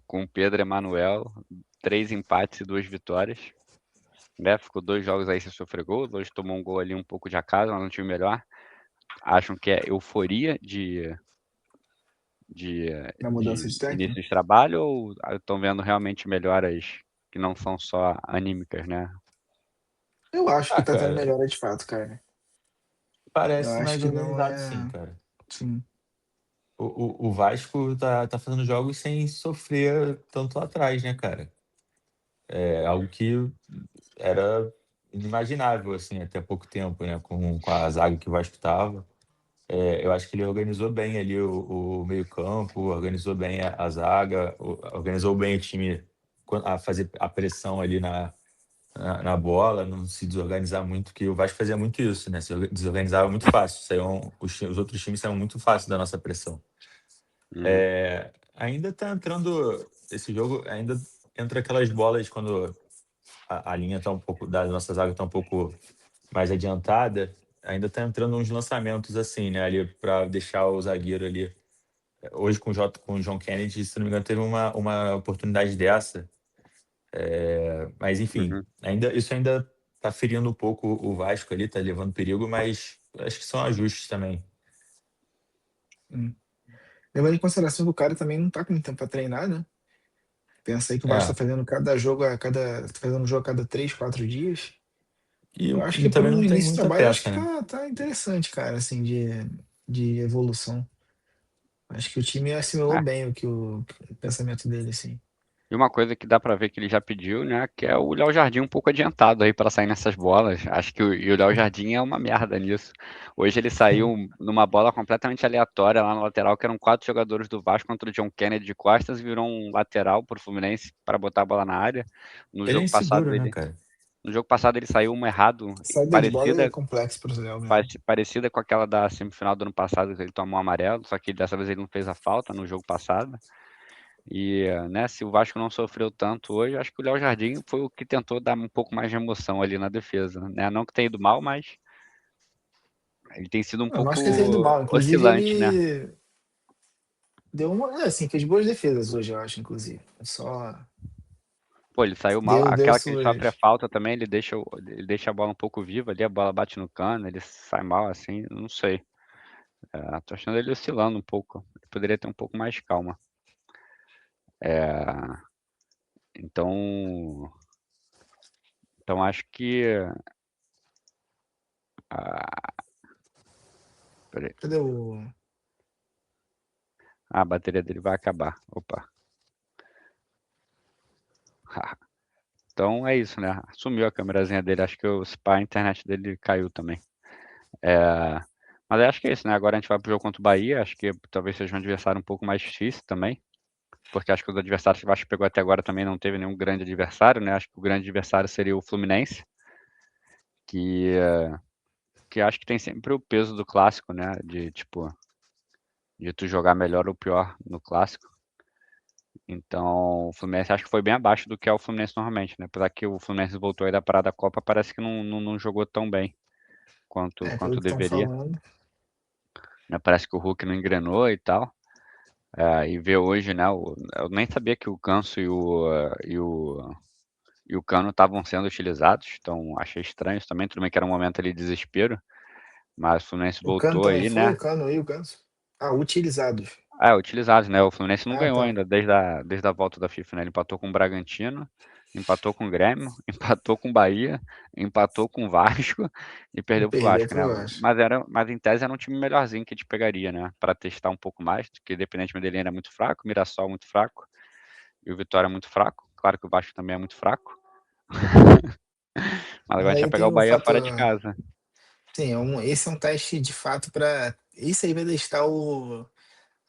Com o Pedro Emanuel, 3 empates e 2 vitórias. Né? Ficou 2 jogos aí sem sofrer gol. Hoje tomou um gol ali um pouco de acaso, mas um time melhor. Acham que é euforia de, Na mudança de de técnico? início de trabalho ou estão vendo realmente melhoras que não são só anímicas, né? Eu acho que tá tendo cara, melhora de fato, cara. Eu parece acho mais que não organizado sim, é. cara. Sim. O Vasco tá fazendo jogos sem sofrer tanto lá atrás, né, cara? É algo que era inimaginável, assim, até pouco tempo, né? Com a zaga que o Vasco tava. Eu acho que ele organizou bem ali o meio-campo, organizou bem a zaga, organizou bem o time a fazer a pressão ali na bola, não se desorganizar muito, que o Vasco fazia muito isso, né? Se desorganizava muito fácil. Os outros times saíam muito fácil da nossa pressão. Uhum. Ainda tá entrando. Esse jogo ainda entra aquelas bolas quando a linha tá um pouco, da nossa zaga tá um pouco mais adiantada. Ainda tá entrando uns lançamentos assim, né? Ali para deixar o zagueiro ali. Hoje com o John Kennedy, se não me engano, teve uma oportunidade dessa. Mas enfim, Uhum. isso ainda tá ferindo um pouco o Vasco ali, tá levando perigo, mas acho que são ajustes também. Hum. Levando em consideração que o cara também não tá com muito tempo pra treinar, né? Pensa aí que o Vasco É. tá fazendo cada jogo tá fazendo um jogo a cada 3, 4 dias. E, Eu o- acho e que para também um não tem início de muita trabalho, eu acho peça, que né? tá interessante, cara, assim, de evolução. Acho que o time assimilou É. bem o pensamento dele, assim. E uma coisa que dá pra ver que ele já pediu, né, que é o Léo Jardim um pouco adiantado aí pra sair nessas bolas. Acho que o Léo Jardim é uma merda nisso. Hoje ele saiu numa bola completamente aleatória lá na lateral, que eram 4 jogadores do Vasco contra o John Kennedy de costas, e virou um lateral pro Fluminense para botar a bola na área. No Ele é jogo passado inseguro, né, ele, cara? no jogo passado ele saiu uma errado, Saída de bola é parecida complexo pro Léo mesmo. parecida com aquela da semifinal do ano passado, que ele tomou amarelo, só que dessa vez ele não fez a falta no jogo passado. E, né, se o Vasco não sofreu tanto hoje, acho que o Léo Jardim foi o que tentou dar um pouco mais de emoção ali na defesa, né? Não que tenha ido mal, mas ele tem sido um Eu não acho que ele tenha ido pouco mal. Inclusive, oscilante, né? ele deu uma. Assim, fez boas defesas hoje, eu acho, inclusive. Só Pô, ele saiu mal. deu Aquela que ele sofre a suas. falta também, ele deixa a bola um pouco viva ali, a bola bate no cano, ele sai mal assim, não sei. Tô achando ele oscilando um pouco. Ele poderia ter um pouco mais de calma. É, então, então acho que ah, Peraí. Cadê o. A bateria dele vai acabar. Opa. Então é isso, né? Sumiu a câmerazinha dele. Acho que a internet dele caiu também. Mas eu acho que é isso, né? Agora a gente vai pro jogo contra o Bahia. Acho que talvez seja um adversário um pouco mais difícil também. Porque acho que os adversários que o Vasco pegou até agora também não teve nenhum grande adversário, né? Acho que o grande adversário seria o Fluminense, que acho que tem sempre o peso do clássico, né? De tu jogar melhor ou pior no clássico. Então, o Fluminense acho que foi bem abaixo do que é o Fluminense normalmente, né? Apesar que o Fluminense voltou aí da parada da Copa, parece que não jogou tão bem quanto Pelo que estão deveria. falando. Né? Parece que o Hulk não engrenou e tal. E ver hoje, né? Eu nem sabia que o Ganso e o Cano estavam sendo utilizados, então achei estranho isso também. Tudo bem que era um momento ali de desespero, mas o Fluminense O Cano voltou também aí, foi, né? o Cano e o Ganso. Ah, utilizados. Utilizados, né? O Fluminense não Ah, ganhou tá. ainda desde a volta da FIFA, né? Ele empatou com o Bragantino, empatou com o Grêmio, empatou com o Bahia, empatou com o Vasco e E perdeu pro perdeu Vasco, né? pro Vasco. Mas em tese era um time melhorzinho que a gente pegaria, né? Para testar um pouco mais, porque independente dele era muito fraco, Mirassol muito fraco e o Vitória muito fraco. Claro que o Vasco também é muito fraco. Mas agora Mas a gente vai aí pegar tem o o Bahia fator. fora de casa. Sim, esse é um teste de fato para. Isso aí vai testar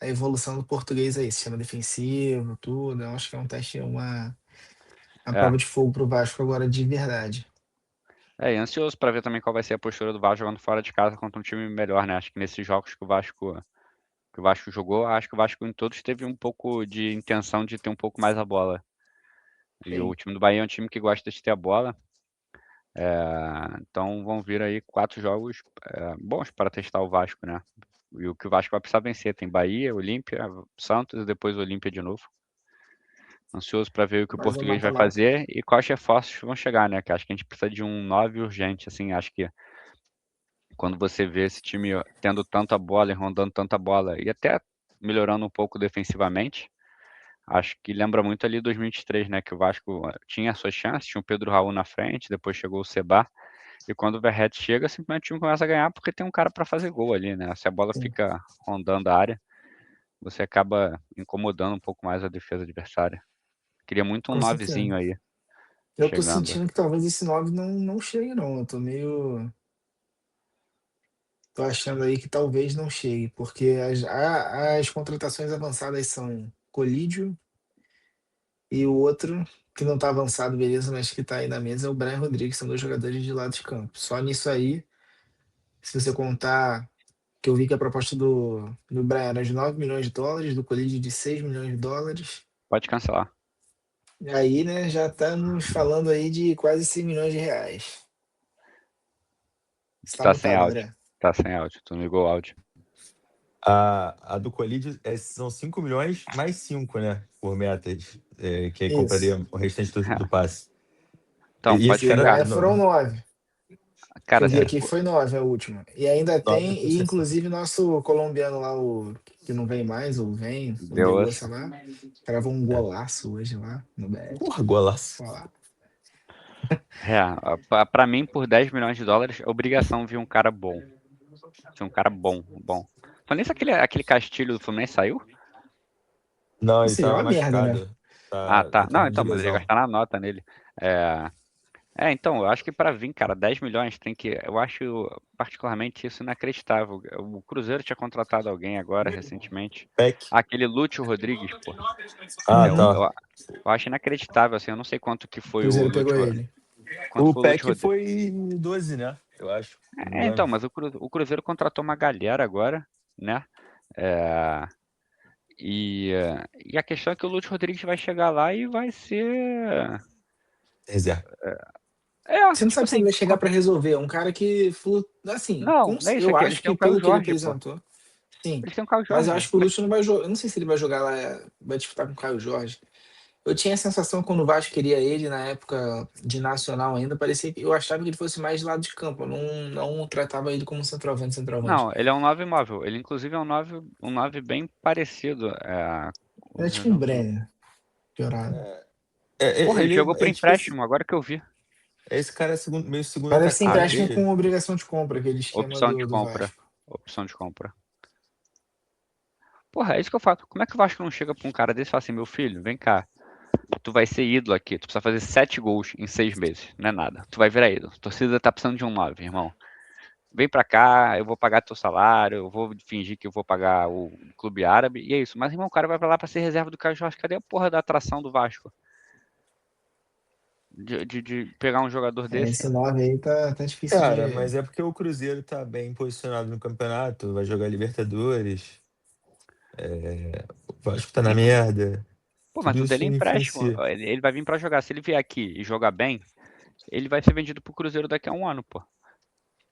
a evolução do português aí, sistema defensivo, tudo. Eu acho que é um teste, uma É. prova de fogo pro Vasco agora de verdade. E ansioso para ver também qual vai ser a postura do Vasco jogando fora de casa contra um time melhor, né? Acho que nesses jogos que o Vasco jogou, acho que o Vasco em todos teve um pouco de intenção de ter um pouco mais a bola. E o Sim. time do Bahia é um time que gosta de ter a bola. Então vão vir aí 4 jogos bons para testar o Vasco, né? E o que o Vasco vai precisar vencer. Tem Bahia, Olímpia, Santos e depois Olímpia de novo. Ansioso para ver o que o Mais um português vai mata-mata. fazer e quais reforços vão chegar, né? Que acho que a gente precisa de um 9 urgente, assim. Acho que quando você vê esse time tendo tanta bola e rondando tanta bola e até melhorando um pouco defensivamente, acho que lembra muito ali 2023, né? Que o Vasco tinha a sua chance, tinha o Pedro Raul na frente, depois chegou o Seba. E quando o Verratti chega, simplesmente o time começa a ganhar porque tem um cara para fazer gol ali, né? Se a bola Sim, fica rondando a área, você acaba incomodando um pouco mais a defesa adversária. Queria muito um com certeza. novezinho aí Eu tô chegando. sentindo que talvez esse 9 não chegue, não. Eu tô meio. Tô achando aí que talvez não chegue, porque as contratações avançadas são Colídio e o outro, que não tá avançado, beleza, mas que tá aí na mesa, é o Brian Rodrigues, são dois jogadores de lado de campo. Só nisso aí, se você contar que eu vi que a proposta do Brian era de 9 milhões de dólares, do Colídio de 6 milhões de dólares, Pode cancelar. aí, né, já estamos falando aí de quase 100 milhões de reais. Está Tá sem mutado, áudio. André. Tá sem áudio. Tu não ligou o áudio. A do Colídio são 5 milhões mais 5, né? Por metas, que aí Isso. compraria o restante do passe. Então, E pode esse E o cara. Brian ficar. foram 9. Que Cara, eu vi se aqui for. foi 9 a última. E ainda 9 tem, com e 60. inclusive nosso colombiano lá, o que não vem mais, ou vem, o Deu Deu, osso. sei lá, gravou um golaço hoje lá no BR. Porra, golaço. Olha lá. Pra mim, por 10 milhões de dólares, é obrigação vir um cara bom. Ser um cara bom, bom. Falei nisso, aquele Castilho do Fluminense saiu? Não, ele Isso é tava uma merda, né? machucado. Tá. Ele tá Não, vindo de então, mas eu ia lesão. gastar na nota nele. É, então, eu acho que para vir, cara, 10 milhões tem que. Eu acho particularmente isso inacreditável. O Cruzeiro tinha contratado alguém agora, recentemente. Peck. Aquele Lúcio Rodrigues, pô. Ah, Eu, Uhum. tá. eu, eu acho inacreditável, assim. Eu não sei quanto que O foi o Cruzeiro pegou Lúcio. ele. Quanto O foi o Lúcio Peck Rodrigues. foi 12, né? Eu acho. Se não me engano. Então, mas o Cruzeiro contratou uma galera agora, né? É, e a questão é que o Lúcio Rodrigues vai chegar lá e vai ser. Reserva. Você não Tipo sabe se ele assim. vai chegar pra resolver. É um cara que, assim, Não, não é isso eu aqui. Eles acho têm que o Caio pelo que ele Jorge, pô. apresentou, sim. Eles têm o Caio Mas eu Jorge. acho que o Lúcio não vai jogar. Eu não sei se ele vai jogar lá, vai disputar com o Caio Jorge. Eu tinha a sensação quando o Vasco queria ele na época de Nacional ainda, parecia que eu achava que ele fosse mais de lado de campo. Eu não tratava ele como centroavante, centroavante. Não, ele é um 9 móvel. Ele, inclusive, é um 9 bem parecido. Ele é tipo um Brenner, piorado. Porra, ele Ele jogou por é tipo esse, empréstimo, agora que eu vi. esse cara é meio segundo Parece atacante Ah, empréstimo dele. com obrigação de compra, aquele esquema opção de do compra. Vasco. Opção de compra. Porra, é isso que eu falo. Como é que o Vasco não chega pra um cara desse e fala assim, meu filho, vem cá. Tu vai ser ídolo aqui. Tu precisa fazer 7 gols em 6 meses. Não é nada. Tu vai virar ídolo. A torcida tá precisando de um 9, irmão. Vem pra cá, eu vou pagar teu salário, eu vou fingir que eu vou pagar o clube árabe, e é isso. Mas, irmão, o cara vai pra lá pra ser reserva do Caio Jorge. Cadê a porra da atração do Vasco? De pegar um jogador desse? Esse 9 aí tá difícil Cara, de. mas é porque o Cruzeiro tá bem posicionado no campeonato, vai jogar Libertadores, o Vasco tá na merda, Pô, mas tudo o dele isso é empréstimo. influencia. Ele vai vir pra jogar. Se ele vier aqui e jogar bem, ele vai ser vendido pro Cruzeiro daqui a um ano, pô.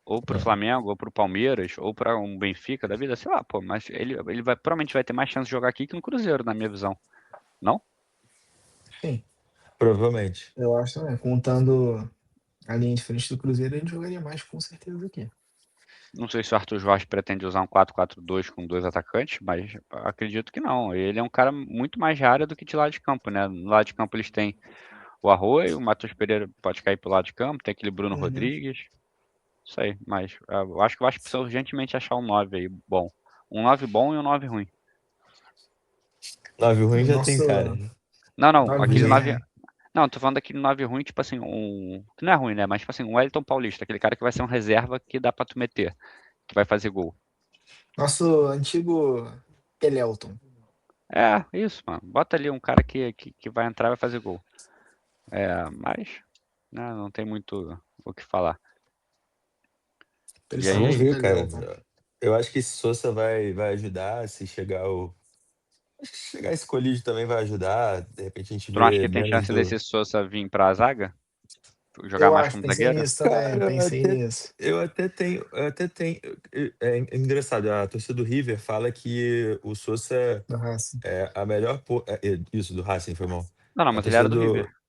Ou pro É. Flamengo, ou pro Palmeiras, ou pra um Benfica da vida, sei lá, pô. Mas ele vai, provavelmente vai ter mais chance de jogar aqui que no Cruzeiro, na minha visão. Não? Sim, Provavelmente. eu acho também. Contando a linha de frente do Cruzeiro, ele jogaria mais com certeza aqui. Não sei se o Arthur Jorge pretende usar um 4-4-2 com 2 atacantes, mas acredito que não. Ele é um cara muito mais de área do que de lado de campo, né? No lado de campo eles têm o Arroio, o Matheus Pereira pode cair pro lado de campo, tem aquele Bruno Uhum. Rodrigues. Isso aí, mas eu acho que o Vasco precisa urgentemente achar um 9 aí bom. Um 9 bom e um 9 ruim. 9 ruim O já tem nosso cara, né? Não, 9 aquele ruim 9. é. Não, tô falando daquele 9 ruim, tipo assim, um. Que não é ruim, né? Mas tipo assim, um Wellington Paulista, aquele cara que vai ser um reserva que dá pra tu meter, que vai fazer gol. Nosso antigo Pelelton. É, isso, mano. Bota ali um cara que vai entrar e vai fazer gol. É, mas, né, não tem muito o que falar. E Vamos Precisamos do aí, ver, cara. Pelelton. Eu acho que esse Sousa vai ajudar, se chegar o. Acho que se chegar esse colírio também vai ajudar. De repente a gente tu não acha vê que tem menos chance do. desse Sousa vir pra zaga? Jogar Eu mais acho, como pensei zagueiro? nisso também, Cara, pensei nisso. eu até tenho. É engraçado, a torcida do River fala que o Sousa Do Racing. é a melhor. Isso, do Racing, foi mal. Não, A mas ele era torcida do River. do.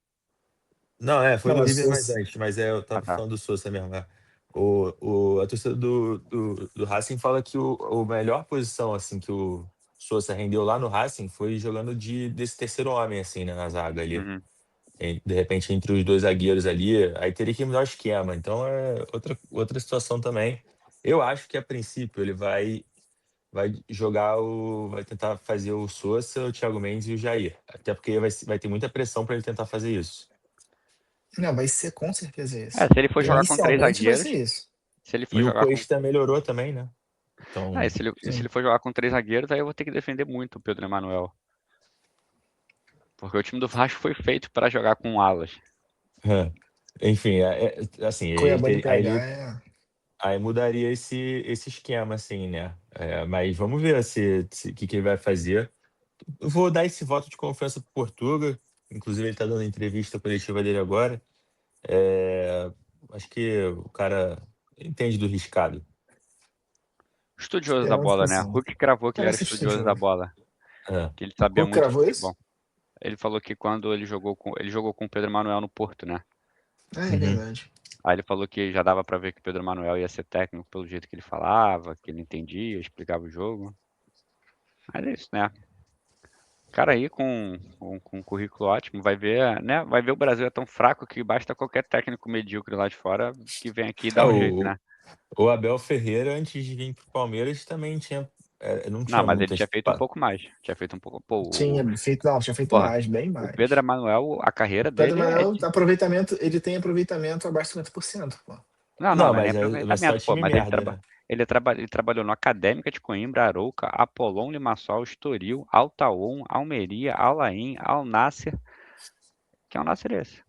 Não, foi Não, do mas River mais antes, mas eu Ah, tava tá. falando do Sousa mesmo. Né? A torcida do Racing fala que o melhor posição assim que o Sousa rendeu lá no Racing foi jogando desse terceiro homem, assim, né, na zaga ali. Uhum. De repente, entre os dois zagueiros ali, aí teria que mudar o esquema. Então é outra situação também. Eu acho que a princípio ele vai jogar vai tentar fazer o Sousa, o Thiago Mendes e o Jair. Até porque vai ter muita pressão para ele tentar fazer isso. não, vai ser com certeza É, isso. se ele for jogar com três Inicialmente vai zagueiros, ser isso. se ele for E o jogar com. Cuesta melhorou também, né? Ah, e Então, se ele Sim. for jogar com 3 zagueiros, aí eu vou ter que defender muito o Pedro Emanuel. Porque o time do Vasco foi feito para jogar com alas. é. Enfim, assim, Cuiabá de aí PH ele é. aí mudaria esse esquema, assim, né? Mas vamos ver o que ele vai fazer. Eu vou dar esse voto de confiança pro Portuga. Inclusive, ele tá dando entrevista coletiva dele agora. É, acho que o cara entende do riscado. Estudioso da Esperamos bola, que né? sim. Hulk cravou que ele era Parece estudioso da estudioso. bola. É. Que ele sabia Hulk muito de cravou isso? futebol. Ele falou que quando ele jogou com o Pedro Emanuel no Porto, né? Ah, é Uhum. verdade. Aí ele falou que já dava pra ver que o Pedro Emanuel ia ser técnico pelo jeito que ele falava, que ele entendia, explicava o jogo. Mas é isso, né? Cara aí com um currículo ótimo, vai ver, né? Vai ver o Brasil é tão fraco que basta qualquer técnico medíocre lá de fora que vem aqui e É, dá um jeito, né? o Abel Ferreira, antes de vir pro Palmeiras, também não Não, tinha mas ele muitas. tinha feito um pouco mais. Tinha feito um pouco. Pô, Tinha feito porra, mais, bem o Pedro mais. Emanuel, a carreira O Pedro dele Manuel, aproveitamento, ele tem aproveitamento abaixo de 50%, pô. Não, não, Não, não é nem mas só aproveitamento, pô, time mas merda, né? ele trabalhou no Acadêmica de Coimbra, Arouca, Apollon Limassol, Estoril, Altaon, Almeria, Alain, Al Nassr. Que é o Nassr esse?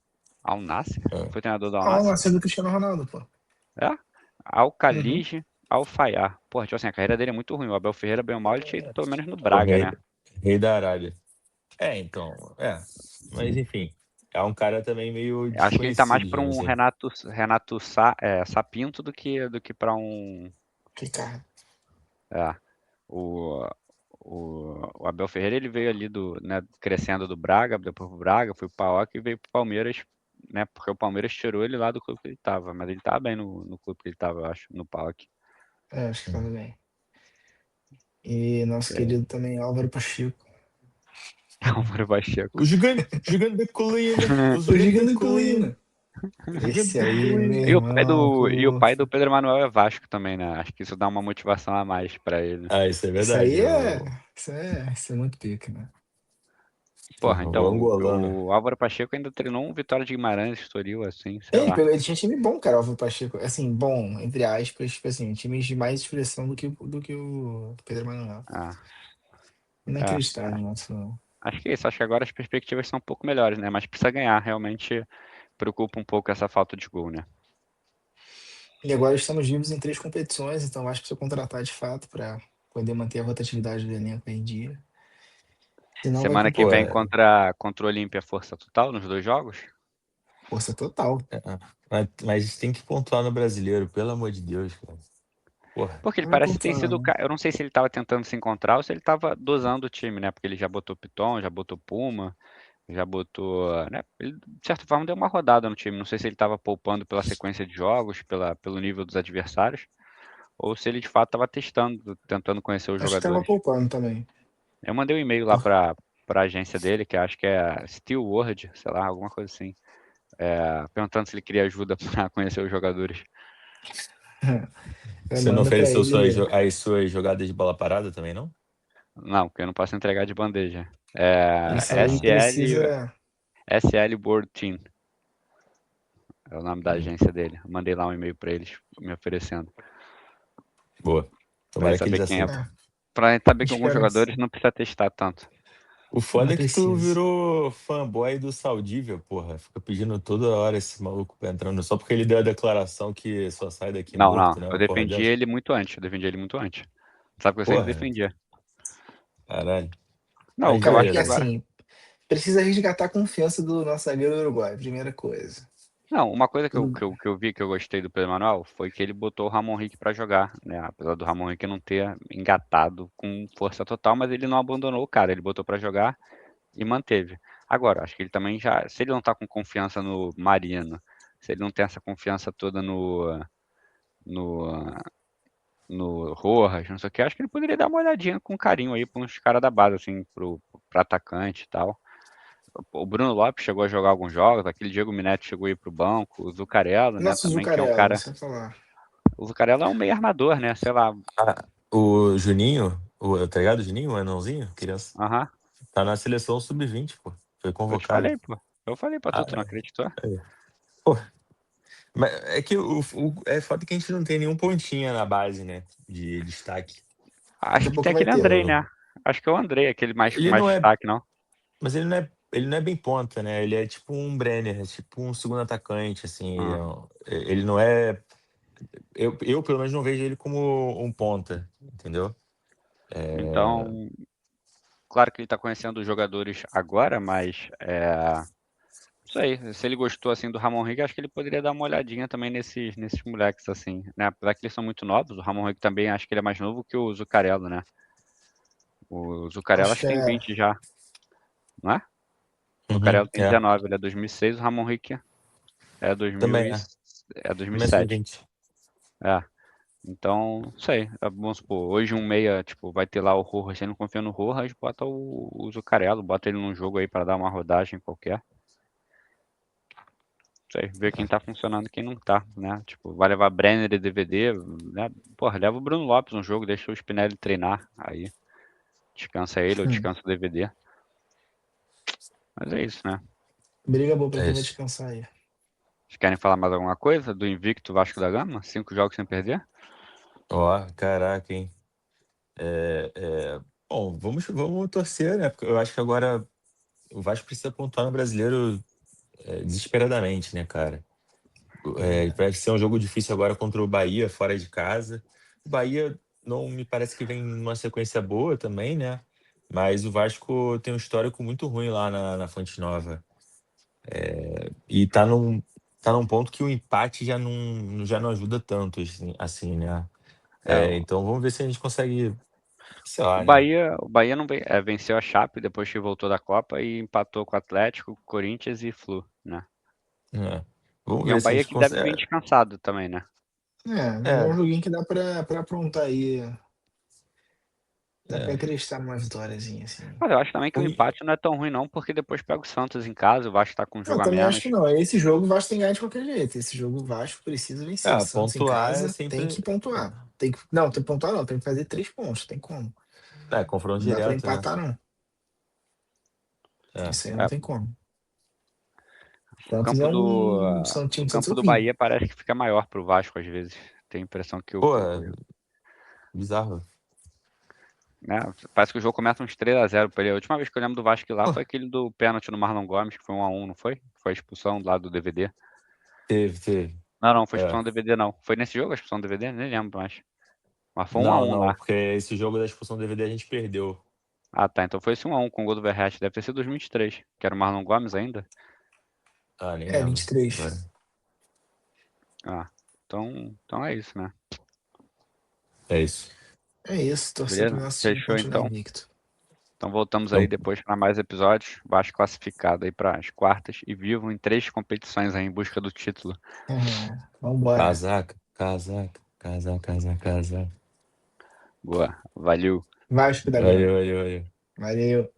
Al Nassr? É. Foi treinador do Al Ah, o Nassr? nasceu do Cristiano Ronaldo, pô. É? Al Uhum. Khalij, Al Fayah. Porra, tipo assim, a carreira dele é muito ruim. O Abel Ferreira, bem ou mal, ele tinha ido pelo menos no O Braga, rei, né? rei da Arábia. Então. Mas enfim, é um cara também meio Acho que ele tá mais desconhecido, pra um digamos assim. Renato Sapinto do que pra um. Ricardo. É, o, o Abel Ferreira ele veio ali né, crescendo do Braga, depois pro Braga, foi pro PAOK e veio pro Palmeiras, né? Porque o Palmeiras tirou ele lá do clube que ele tava, mas ele tava bem no clube que ele tava, eu acho, no PAOK. É, acho que tá bem. E nosso É. querido também, Álvaro Pacheco. Álvaro Pacheco. O gigante da colina, o O gigante da gigante colina. colina. Esse aí, meu E o pai irmão, do, e o pai do Pedro Emanuel é Vasco também, né? Acho que isso dá uma motivação a mais pra ele. Ah, isso é isso verdade. aí é. Isso é muito pica, né? Porra, O então, angolano. o Álvaro Pacheco ainda treinou um Vitória de Guimarães, Estoril, assim, sei Ele, lá. pegou, ele tinha time bom, cara, o Álvaro Pacheco. Assim, bom, entre aspas, tipo assim, times de mais expressão do que o Pedro Manuel. Ah, é. Inacreditável, nossa. Acho que é isso. Acho que agora as perspectivas são um pouco melhores, né? Mas precisa ganhar. Realmente preocupa um pouco essa falta de gol, né? E agora estamos vivos em 3 competições, então acho que precisa contratar de fato para poder manter a rotatividade do elenco em dia. Senão vai Semana que Pô, complicar. vem contra o Olímpia Força Total nos 2 jogos. Força total. mas tem que pontuar no brasileiro, pelo amor de Deus, cara. Porra. Porque ele Não vai parece ter pontuar, sido. não. Eu não sei se ele estava tentando se encontrar ou se ele estava dosando o time, né? Porque ele já botou Piton, já botou Puma, já botou. Né? Ele, de certa forma, deu uma rodada no time. Não sei se ele estava poupando pela sequência de jogos, pelo nível dos adversários, ou se ele de fato estava testando, tentando conhecer os Acho que tava jogadores. poupando também. Eu mandei um e-mail lá Por- pra agência dele, que acho que é Steel World, sei lá, alguma coisa assim. Perguntando se ele queria ajuda para conhecer os jogadores. É, Você não manda para ofereceu ele. as suas jogadas de bola parada também, não? Não, porque eu não posso entregar de bandeja. Ele precisa. SL Board Team é o nome da Hum, agência dele. Eu mandei lá um e-mail para eles me oferecendo. boa. Para ele Tomara que eles saber quem é. aceitem. É, Para ele saber que alguns espero que jogadores sim. não precisa testar tanto. O Não foda é que tu precisa. virou fanboy do Saldívia, porra. Fica pedindo toda hora esse maluco entrando só porque ele deu a declaração que só sai daqui Não, morto, não. né? Eu Uma porra defendi dessa. ele muito antes. Eu defendi ele muito antes. Sabe que eu sempre Porra, defendia. caralho. Não, o Mas que eu Cara, acho e que beleza. agora. assim, precisa resgatar a confiança do nosso zagueiro do Uruguai, primeira coisa. Não, uma coisa que eu, Tudo. que eu, que eu vi que eu gostei do Pedro Manuel foi que ele botou o Ramon Henrique para jogar, né? Apesar do Ramon Henrique não ter engatado com força total, mas ele não abandonou o cara, ele botou para jogar e manteve. Agora, acho que ele também já, se ele não tá com confiança no Marino, se ele não tem essa confiança toda no, no Rojas, não sei o que, acho que ele poderia dar uma olhadinha com carinho aí para uns caras da base, assim, pro atacante e tal. O Bruno Lopes chegou a jogar alguns jogos, aquele Diego Minetti chegou a ir pro banco, o Zucarello, né, Nosso também, que é um Zucarello, cara. você vai falar. O Zucarello é um meio armador, né? Sei lá. Ah, o Juninho, tá ligado? O Juninho, o anãozinho, criança, Aham. tá na seleção sub-20, pô. Foi Eu te convocado. falei, pô. Eu falei pra tu, Ah, tu não acreditou? é. Pô, mas é que é foda que a gente não tem nenhum pontinha na base, né? De destaque. Daqui Acho a que tem pouco vai aquele ter. Andrei, O, né? Acho que é o Andrei, aquele mais com ele mais não é. destaque, não? Mas ele não é bem ponta, né? Ele é tipo um Brenner, é tipo um segundo atacante, assim. Ah. Ele não é. Eu, pelo menos, não vejo ele como um ponta, entendeu? É, Então, claro que ele tá conhecendo os jogadores agora, mas isso aí. Se ele gostou assim do Ramon Henrique, acho que ele poderia dar uma olhadinha também nesses moleques, assim, né? Apesar que eles são muito novos, o Ramon Henrique também acho que ele é mais novo que o Zucarello, né? O Zucarello Acho acho que que tem é. 20 já, não é? O uhum, Zucarello tem 19, ele é 2006, o Ramon Henrique é 2000 também e, é. é Também é 2007. sub-20. É. Então, não sei. Vamos supor, hoje um meia, tipo, vai ter lá o Rojas, você não confia no Rojas, bota o Zucarello, bota ele num jogo aí pra dar uma rodagem qualquer. Não sei, ver quem tá funcionando e quem não tá, né? Tipo, vai levar Brenner e DVD, né? Porra, leva o Bruno Lopes no jogo, deixa o Spinelli treinar aí. Descansa ele ou descansa o DVD. Mas é isso, né? Briga boa pra É quem vai isso. descansar aí. Vocês querem falar mais alguma coisa do invicto Vasco da Gama? 5 jogos sem perder? Ó, caraca, hein? Bom, vamos torcer, né? Porque eu acho que agora o Vasco precisa pontuar no brasileiro desesperadamente, né, cara? Vai ser um jogo difícil agora contra o Bahia, fora de casa. O Bahia não me parece que vem numa sequência boa também, né? Mas o Vasco tem um histórico muito ruim lá na Fonte Nova. E tá num ponto que o empate já não ajuda tanto, assim, né? É, o Então vamos ver se a gente consegue, sei lá, né? o Bahia não venceu a Chape depois que voltou da Copa e empatou com o Atlético, Corinthians e Flu, né? É. Vamos E é um ver se a Bahia gente que deve vir consegue. descansado também, né? É, mas é É, um joguinho que dá pra aprontar aí. Dá pra acreditar numa vitóriazinha, assim. Mas eu acho também que o Ruim- empate não é tão ruim não, porque depois pega o Santos em casa, o Vasco tá com um Não, jogo a também acho menos. que não. Esse jogo o Vasco tem que ganhar de qualquer jeito. Esse jogo o Vasco precisa vencer. Santos em pontuar é casa tem sempre. que pontuar. Não, tem que pontuar não. Tem que fazer 3 pontos. Tem como. Confronto Não dá pra direto, né? empatar, não. É. Isso aí não É, tem como. o Santos campo é do, um o time de Santos campo do horrível. Bahia parece que fica maior pro Vasco às vezes. Tenho a impressão que Pô, bizarro. né, parece que o jogo começa uns 3-0 pra ele. A última vez que eu lembro do Vasco ir lá Pô, foi aquele do pênalti no Marlon Gomes, que foi 1-1, não foi? Foi a expulsão lá do DVD. teve. Não, foi a É. expulsão do DVD não. Foi nesse jogo a expulsão do DVD? Nem lembro mais. Mas foi Não, 1-1 não, lá. porque esse jogo da expulsão do DVD a gente perdeu. Ah, tá. Então foi esse 1-1 com o gol do Verratti. Deve ter sido 2023, que era o Marlon Gomes ainda. Ah, nem É, lembro. 23. Agora. Ah, então é isso, né? É isso. É isso. Torcer pro Beleza? nosso time Fechou continuar então. invicto. Então voltamos Então, aí depois para mais episódios. Vasco classificado aí para as quartas e vivo em 3 competições aí em busca do título. Vambora. casaca, casaca, casaca, casaca, casaca. Boa. Valeu. Vasco da Gama. Valeu, valeu, valeu. Valeu.